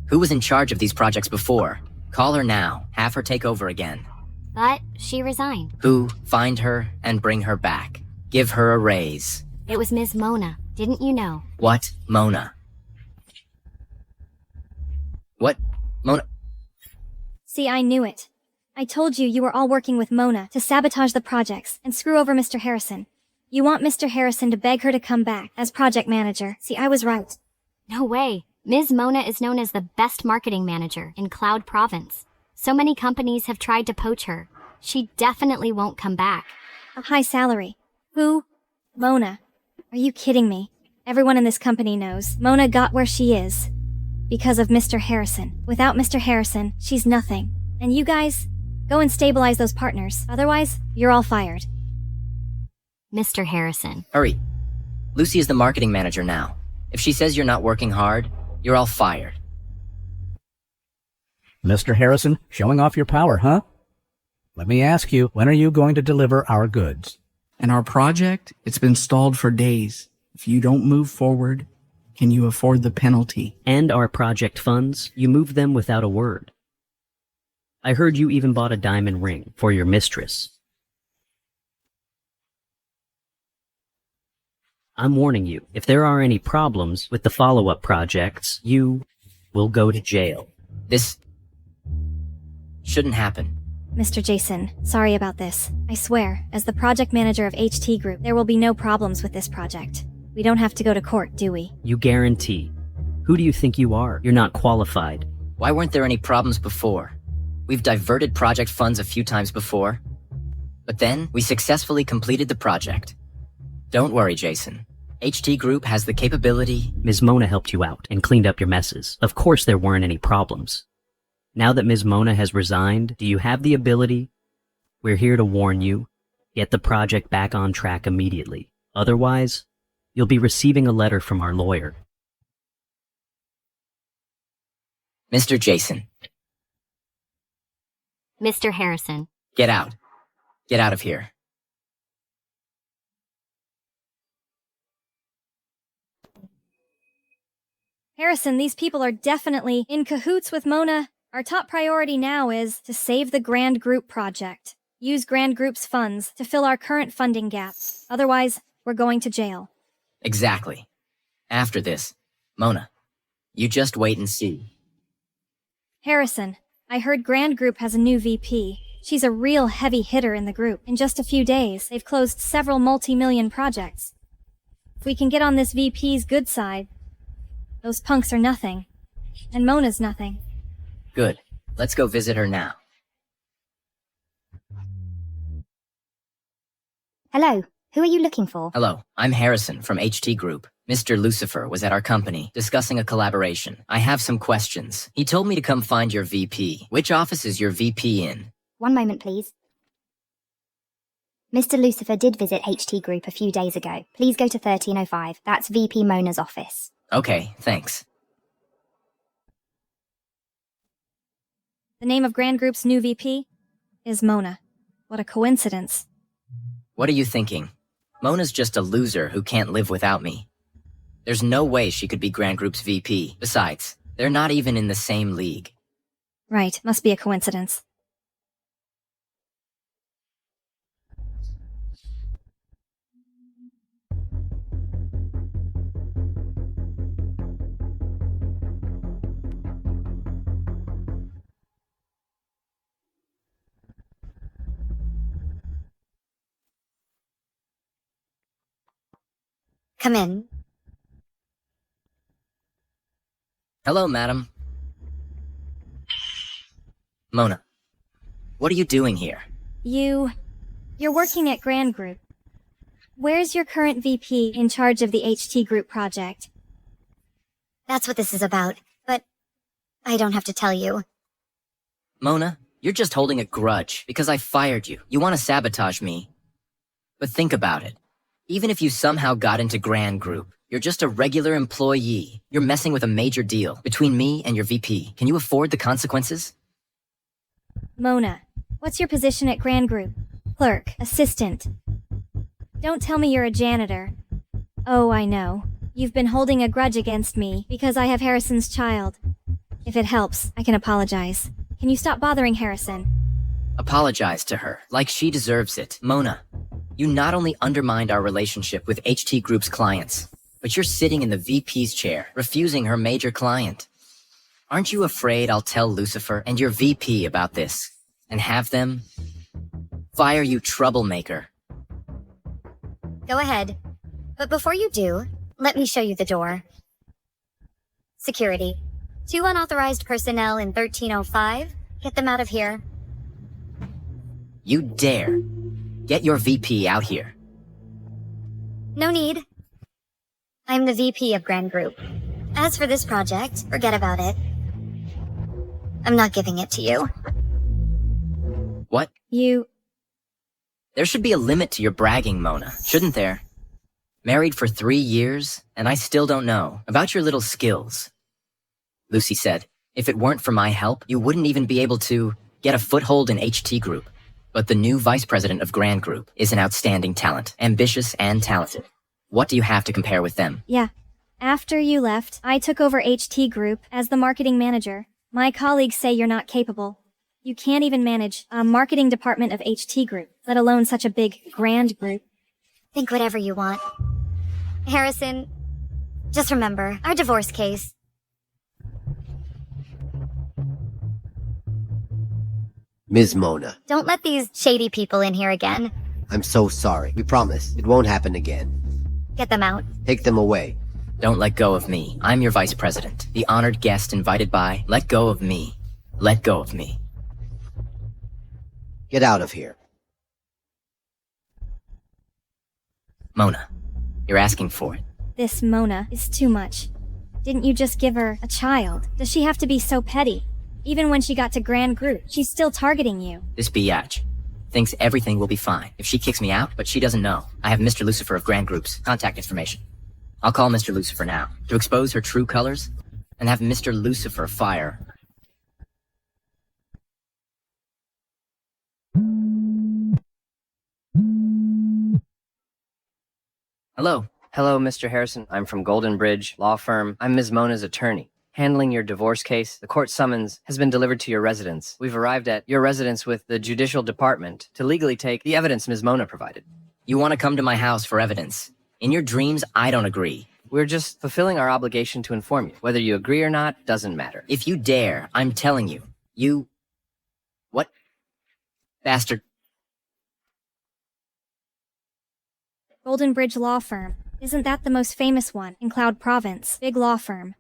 Who was in charge of these projects before? Call her now. Have her take over again. But she resigned. Who? Find her and bring her back. Give her a raise. It was Ms. Mona. Didn't you know? What? Mona? What? Mona? See, I knew it. I told you you were all working with Mona to sabotage the projects and screw over Mr. Harrison. You want Mr. Harrison to beg her to come back as project manager. See, I was right. No way. Ms. Mona is known as the best marketing manager in Cloud Province. So many companies have tried to poach her. She definitely won't come back. A high salary. Who? Mona. Are you kidding me? Everyone in this company knows Mona got where she is because of Mr. Harrison. Without Mr. Harrison, she's nothing. And you guys, go and stabilize those partners. Otherwise, you're all fired. Mr. Harrison. Hurry. Lucy is the marketing manager now. If she says you're not working hard, you're all fired. Mr. Harrison, showing off your power, huh? Let me ask you, when are you going to deliver our goods? And our project? It's been stalled for days. If you don't move forward, can you afford the penalty? And our project funds? You moved them without a word. I heard you even bought a diamond ring for your mistress. I'm warning you, if there are any problems with the follow-up projects, you will go to jail. This shouldn't happen. Mr. Jason, sorry about this. I swear, as the project manager of HT Group, there will be no problems with this project. We don't have to go to court, do we? You guarantee. Who do you think you are? You're not qualified. Why weren't there any problems before? We've diverted project funds a few times before, but then we successfully completed the project. Don't worry, Jason. HT Group has the capability. Ms. Mona helped you out and cleaned up your messes. Of course there weren't any problems. Now that Ms. Mona has resigned, do you have the ability? We're here to warn you. Get the project back on track immediately. Otherwise, you'll be receiving a letter from our lawyer. Mr. Jason. Mr. Harrison. Get out. Get out of here. Harrison, these people are definitely in cahoots with Mona. Our top priority now is to save the Grand Group project. Use Grand Group's funds to fill our current funding gap. Otherwise, we're going to jail. Exactly. After this, Mona, you just wait and see. Harrison, I heard Grand Group has a new VP. She's a real heavy hitter in the group. In just a few days, they've closed several multi-million projects. If we can get on this VP's good side, those punks are nothing. And Mona's nothing. Good. Let's go visit her now. Hello, who are you looking for? Hello, I'm Harrison from HT Group. Mr. Lucifer was at our company discussing a collaboration. I have some questions. He told me to come find your VP. Which office is your VP in? One moment, please. Mr. Lucifer did visit HT Group a few days ago. Please go to 1305. That's VP Mona's office. Okay, thanks. The name of Grand Group's new VP is Mona. What a coincidence. What are you thinking? Mona's just a loser who can't live without me. There's no way she could be Grand Group's VP. Besides, they're not even in the same league. Right, must be a coincidence. Come in. Hello, madam. Mona, what are you doing here? You're working at Grand Group. Where's your current VP in charge of the HT Group project? That's what this is about, but I don't have to tell you. Mona, you're just holding a grudge because I fired you. You want to sabotage me. But think about it. Even if you somehow got into Grand Group, you're just a regular employee. You're messing with a major deal between me and your VP. Can you afford the consequences? Mona, what's your position at Grand Group? Clerk, assistant. Don't tell me you're a janitor. Oh, I know. You've been holding a grudge against me because I have Harrison's child. If it helps, I can apologize. Can you stop bothering Harrison? Apologize to her, like she deserves it. Mona, you not only undermined our relationship with HT Group's clients, but you're sitting in the VP's chair, refusing her major client. Aren't you afraid I'll tell Lucifer and your VP about this, and have them fire you, troublemaker? Go ahead. But before you do, let me show you the door. Security. 2 unauthorized personnel in 1305. Get them out of here. You dare. Get your VP out here. No need. I'm the VP of Grand Group. As for this project, forget about it. I'm not giving it to you. What? There should be a limit to your bragging, Mona, shouldn't there? Married for 3 years, and I still don't know about your little skills. Lucy said, if it weren't for my help, you wouldn't even be able to get a foothold in HT Group. But the new vice president of Grand Group is an outstanding talent, ambitious and talented. What do you have to compare with them? Yeah. After you left, I took over HT Group as the marketing manager. My colleagues say you're not capable. You can't even manage a marketing department of HT Group, let alone such a big Grand Group. Think whatever you want. Harrison, just remember, our divorce case. Ms. Mona, Don't let these shady people in here again. I'm so sorry. We promise it won't happen again. Get them out. Take them away. Don't let go of me. I'm your vice president, the honored guest invited by. Let go of me. Let go of me. Get out of here. Mona, you're asking for it. This Mona is too much. Didn't you just give her a child? Does she have to be so petty? Even when she got to Grand Group, she's still targeting you. This biatch thinks everything will be fine if she kicks me out, but she doesn't know. I have Mr. Lucifer of Grand Group's contact information. I'll call Mr. Lucifer now to expose her true colors and have Mr. Lucifer fire. Hello. Hello, Mr. Harrison. I'm from Golden Bridge Law Firm. I'm Ms. Mona's attorney. Handling your divorce case, the court summons has been delivered to your residence. We've arrived at your residence with the judicial department to legally take the evidence Ms. Mona provided. You want to come to my house for evidence? In your dreams, I don't agree. We're just fulfilling our obligation to inform you. Whether you agree or not doesn't matter. If you dare, I'm telling you. You... What? Bastard. Golden Bridge Law Firm. Isn't that the most famous one in Cloud Province? Big law firm.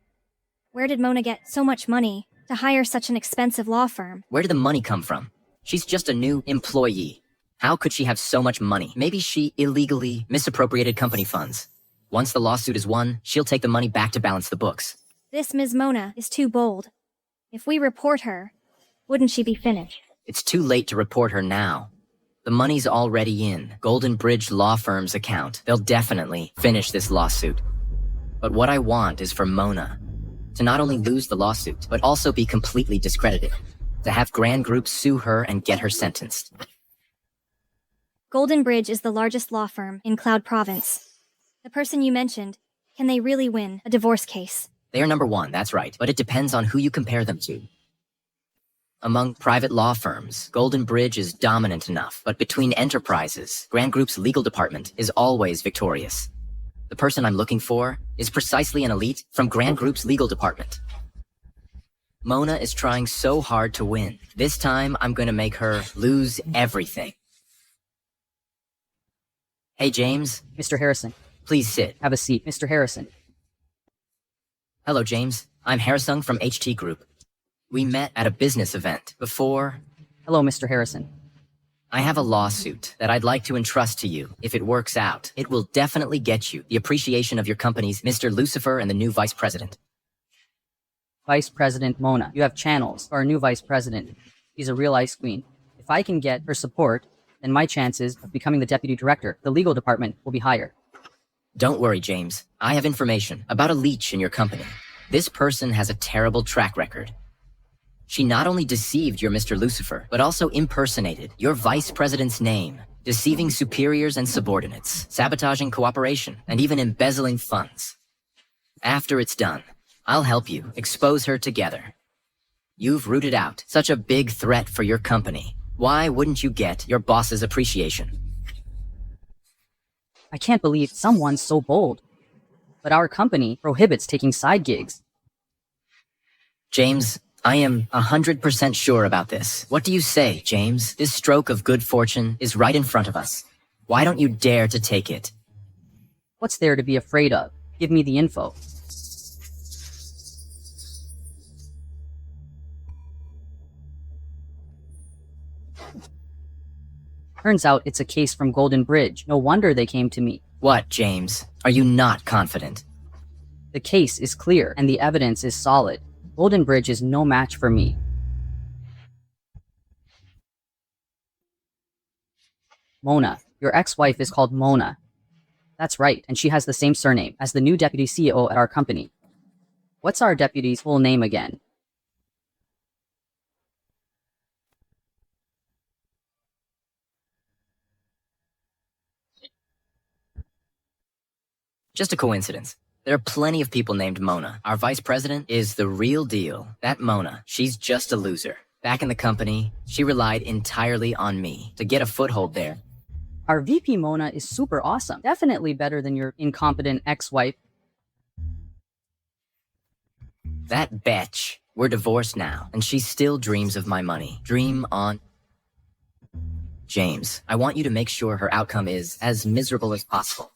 Where did Mona get so much money to hire such an expensive law firm? Where did the money come from? She's just a new employee. How could she have so much money? Maybe she illegally misappropriated company funds. Once the lawsuit is won, she'll take the money back to balance the books. This Ms. Mona is too bold. If we report her, wouldn't she be finished? It's too late to report her now. The money's already in Golden Bridge Law Firm's account. They'll definitely finish this lawsuit. But what I want is for Mona to not only lose the lawsuit, but also be completely discredited. To have Grand Group sue her and get her sentenced. Golden Bridge is the largest law firm in Cloud Province. The person you mentioned, can they really win a divorce case? They are number one, that's right, but it depends on who you compare them to. Among private law firms, Golden Bridge is dominant enough, but between enterprises, Grand Group's legal department is always victorious. The person I'm looking for is precisely an elite from Grand Group's legal department. Mona is trying so hard to win. This time, I'm gonna make her lose everything. Hey, James. Mr. Harrison. Please sit. Have a seat. Mr. Harrison. Hello, James. I'm Harrisung from HT Group. We met at a business event before... Hello, Mr. Harrison. I have a lawsuit that I'd like to entrust to you. If it works out, it will definitely get you the appreciation of your company's Mr. Lucifer and the new vice president. Vice President Mona. You have channels for our new vice president. She's a real ice queen. If I can get her support, then my chances of becoming the deputy director, the legal department, will be higher. Don't worry, James. I have information about a leech in your company. This person has a terrible track record. She not only deceived your Mr. Lucifer, but also impersonated your vice president's name, deceiving superiors and subordinates, sabotaging cooperation, and even embezzling funds. After it's done, I'll help you expose her together. You've rooted out such a big threat for your company. Why wouldn't you get your boss's appreciation? I can't believe someone's so bold. But our company prohibits taking side gigs. James, I am 100% sure about this. What do you say, James? This stroke of good fortune is right in front of us. Why don't you dare to take it? What's there to be afraid of? Give me the info. Turns out it's a case from Golden Bridge. No wonder they came to me. What, James? Are you not confident? The case is clear, and the evidence is solid. Golden Bridge is no match for me. Mona. Your ex-wife is called Mona. That's right, and she has the same surname as the new deputy CEO at our company. What's our deputy's full name again? Just a coincidence. There are plenty of people named Mona. Our vice president is the real deal. That Mona, she's just a loser. Back in the company, she relied entirely on me to get a foothold there. Our VP Mona is super awesome. Definitely better than your incompetent ex-wife. That bitch. We're divorced now, and she still dreams of my money. Dream on. James, I want you to make sure her outcome is as miserable as possible.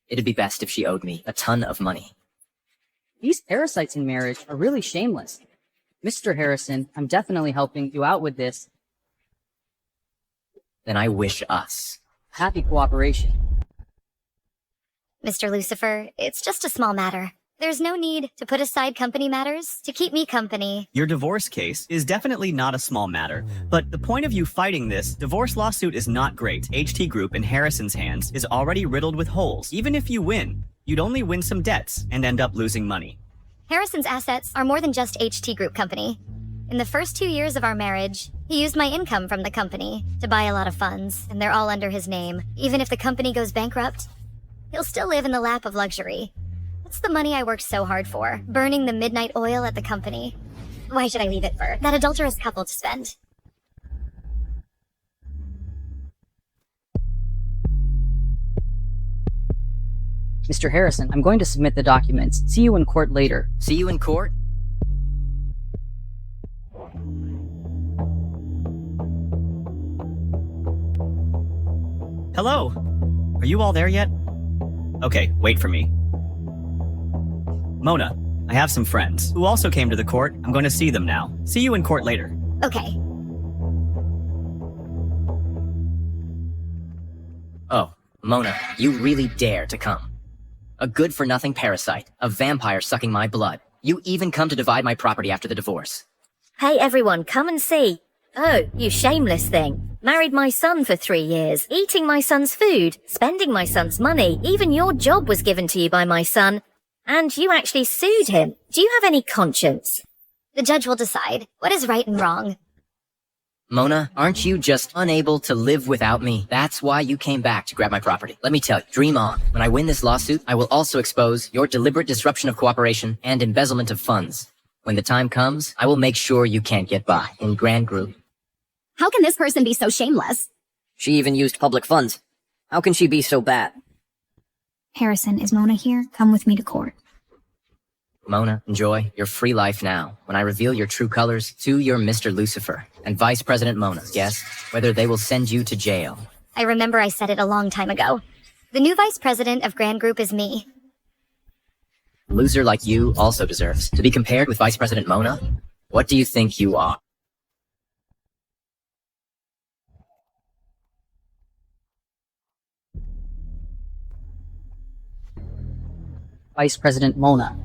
It'd be best if she owed me a ton of money. These parasites in marriage are really shameless. Mr. Harrison, I'm definitely helping you out with this. then I wish us happy cooperation. Mr. Lucifer, it's just a small matter. There's no need to put aside company matters to keep me company. Your divorce case is definitely not a small matter, but the point of you fighting this divorce lawsuit is not great. HT Group in Harrison's hands is already riddled with holes. Even if you win, you'd only win some debts and end up losing money. Harrison's assets are more than just HT Group company. In the first 2 years of our marriage, he used my income from the company to buy a lot of funds, and they're all under his name. Even if the company goes bankrupt, he'll still live in the lap of luxury. That's the money I worked so hard for, burning the midnight oil at the company. Why should I leave it for that adulterous couple to spend? Mr. Harrison, I'm going to submit the documents. See you in court later. See you in court? Hello? Are you all there yet? Okay, wait for me. Mona, I have some friends who also came to the court. I'm going to see them now. See you in court later. Okay. Oh, Mona, you really dare to come. A good-for-nothing parasite, a vampire sucking my blood. You even come to divide my property after the divorce. Hey everyone, come and see. Oh, you shameless thing. Married my son for 3 years, eating my son's food, spending my son's money. Even your job was given to you by my son. And you actually sued him. Do you have any conscience? The judge will decide what is right and wrong. Mona, aren't you just unable to live without me? That's why you came back to grab my property. Let me tell you, dream on. When I win this lawsuit, I will also expose your deliberate disruption of cooperation and embezzlement of funds. When the time comes, I will make sure you can't get by in Grand Group. How can this person be so shameless? She even used public funds. How can she be so bad? Harrison, is Mona here? Come with me to court. Mona, enjoy your free life now. When I reveal your true colors to your Mr. Lucifer and Vice President Mona, guess whether they will send you to jail. I remember I said it a long time ago. The new vice president of Grand Group is me. A loser like you also deserves to be compared with Vice President Mona. What do you think you are? Vice President Mona.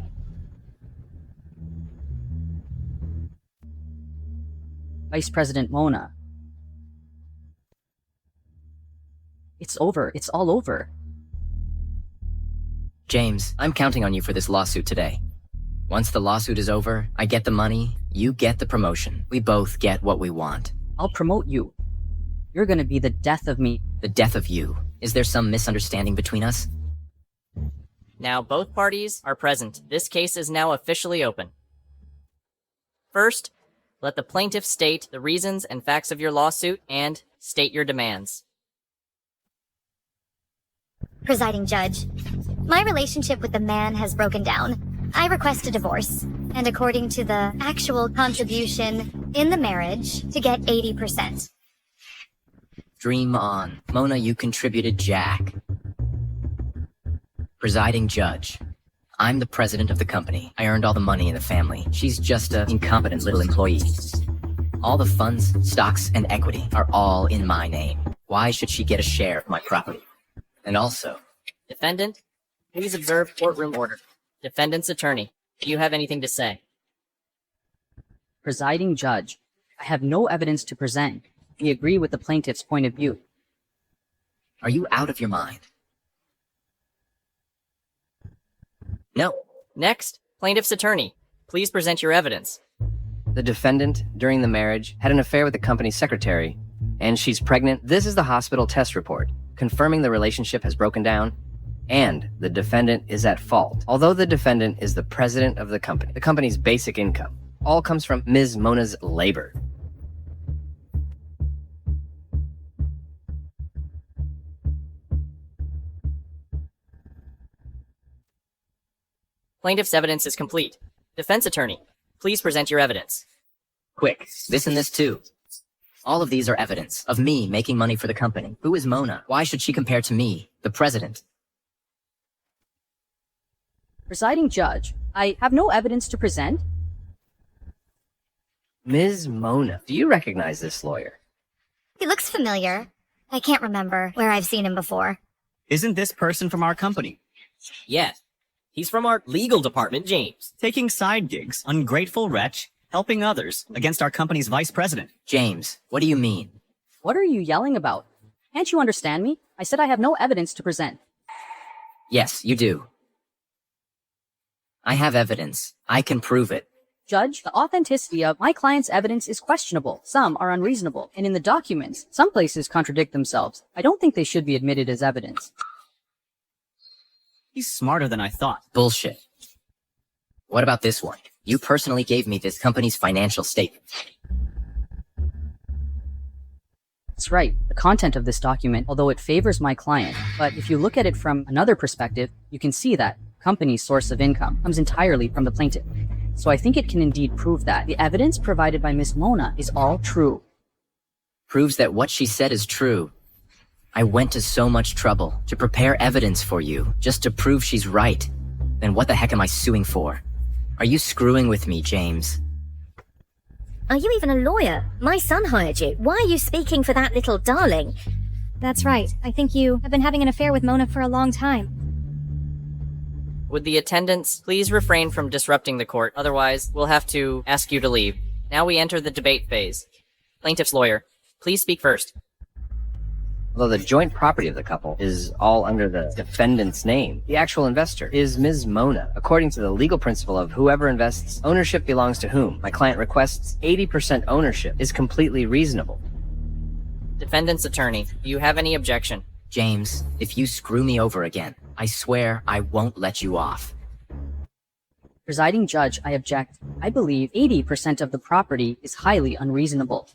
Vice President Mona. It's over. It's all over. James, I'm counting on you for this lawsuit today. Once the lawsuit is over, I get the money, you get the promotion. We both get what we want. I'll promote you. You're gonna be the death of me. The death of you. Is there some misunderstanding between us? Now both parties are present. This case is now officially open. First, let the plaintiff state the reasons and facts of your lawsuit and state your demands. Presiding Judge, my relationship with the man has broken down. I request a divorce, and according to the actual contribution in the marriage, to get 80%. Dream on. Mona, you contributed Jack. Presiding Judge, I'm the president of the company. I earned all the money in the family. She's just an incompetent little employee. All the funds, stocks, and equity are all in my name. Why should she get a share of my property? And also, Defendant, please observe courtroom order. Defendant's attorney, do you have anything to say? Presiding Judge, I have no evidence to present. We agree with the plaintiff's point of view. Are you out of your mind? No. Next, plaintiff's attorney, please present your evidence. The defendant, during the marriage, had an affair with the company's secretary, and she's pregnant. This is the hospital test report, confirming the relationship has broken down, and the defendant is at fault. Although the defendant is the president of the company's basic income all comes from Ms. Mona's labor. Plaintiff's evidence is complete. Defense attorney, please present your evidence. Quick, this and this too. All of these are evidence of me making money for the company. Who is Mona? Why should she compare to me, the president? Presiding Judge, I have no evidence to present. Ms. Mona, do you recognize this lawyer? He looks familiar. I can't remember where I've seen him before. Isn't this person from our company? Yeah. He's from our legal department, James. Taking side gigs, ungrateful wretch, helping others against our company's vice president. James, what do you mean? What are you yelling about? Can't you understand me? I said I have no evidence to present. Yes, you do. I have evidence. I can prove it. Judge, the authenticity of my client's evidence is questionable. Some are unreasonable. And in the documents, some places contradict themselves. I don't think they should be admitted as evidence. He's smarter than I thought. Bullshit. What about this one? You personally gave me this company's financial statement. That's right. The content of this document, although it favors my client, but if you look at it from another perspective, you can see that company's source of income comes entirely from the plaintiff. So I think it can indeed prove that the evidence provided by Miss Mona is all true. Proves that what she said is true. I went to so much trouble to prepare evidence for you, just to prove she's right. Then what the heck am I suing for? Are you screwing with me, James? Are you even a lawyer? My son hired you. Why are you speaking for that little darling? That's right. I think you have been having an affair with Mona for a long time. Would the attendants please refrain from disrupting the court, otherwise we'll have to ask you to leave. Now we enter the debate phase. Plaintiff's lawyer, please speak first. Although the joint property of the couple is all under the defendant's name, the actual investor is Ms. Mona. According to the legal principle of whoever invests, ownership belongs to whom. My client requests 80% ownership is completely reasonable. Defendant's attorney, do you have any objection? James, if you screw me over again, I swear I won't let you off. Presiding judge, I object. I believe 80% of the property is highly unreasonable.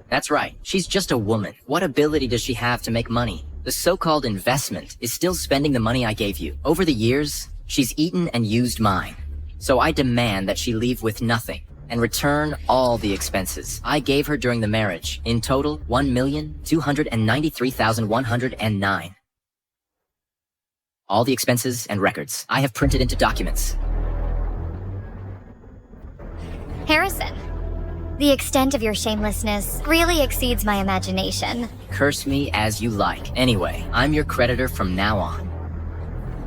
That's right. She's just a woman. What ability does she have to make money? The so-called investment is still spending the money I gave you. Over the years, she's eaten and used mine. So I demand that she leave with nothing and return all the expenses I gave her during the marriage. In total, $1,293,109. All the expenses and records I have printed into documents. Harrison, the extent of your shamelessness really exceeds my imagination. Curse me as you like. Anyway, I'm your creditor from now on.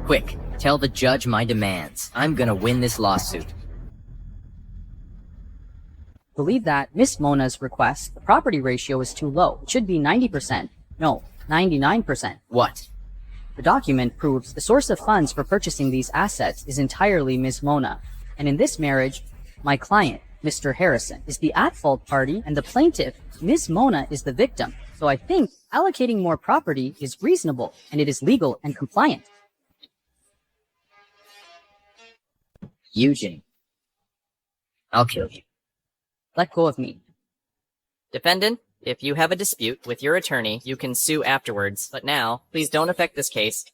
Quick, tell the judge my demands. I'm gonna win this lawsuit. Believe that Miss Mona's request, the property ratio is too low. It should be 90%. No, 99%. What? The document proves the source of funds for purchasing these assets is entirely Miss Mona. And in this marriage, my client, Mr. Harrison, is the at-fault party, and the plaintiff, Ms. Mona, is the victim. So I think allocating more property is reasonable, and it is legal and compliant. Eugene, I'll kill you. Let go of me. Defendant, if you have a dispute with your attorney, you can sue afterwards. But now, please don't affect this case.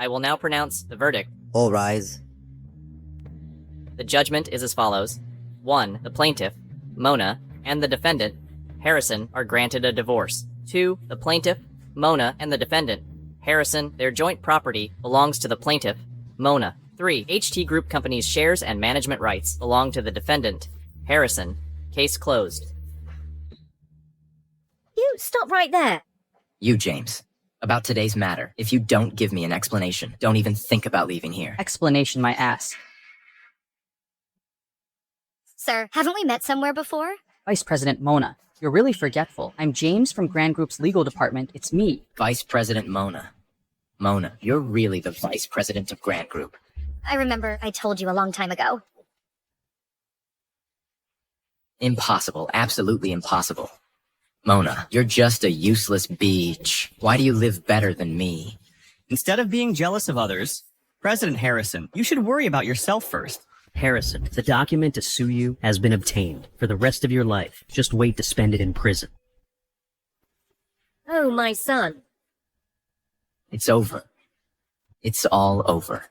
I will now pronounce the verdict. All rise. The judgment is as follows. 1. The plaintiff, Mona, and the defendant, Harrison, are granted a divorce. 2. The plaintiff, Mona, and the defendant, Harrison, their joint property belongs to the plaintiff, Mona. 3. HT Group Company's shares and management rights belong to the defendant, Harrison. Case closed. You stop right there. You, James. About today's matter. If you don't give me an explanation, don't even think about leaving here. Explanation, my ass. Sir, haven't we met somewhere before? Vice President Mona, you're really forgetful. I'm James from Grand Group's legal department. It's me. Vice President Mona. Mona, you're really the Vice President of Grand Group. I remember I told you a long time ago. Impossible. Absolutely impossible. Mona, you're just a useless beach. Why do you live better than me? Instead of being jealous of others, President Harrison, you should worry about yourself first. Harrison, the document to sue you has been obtained. For the rest of your life, just wait to spend it in prison. Oh, my son. It's over. It's all over.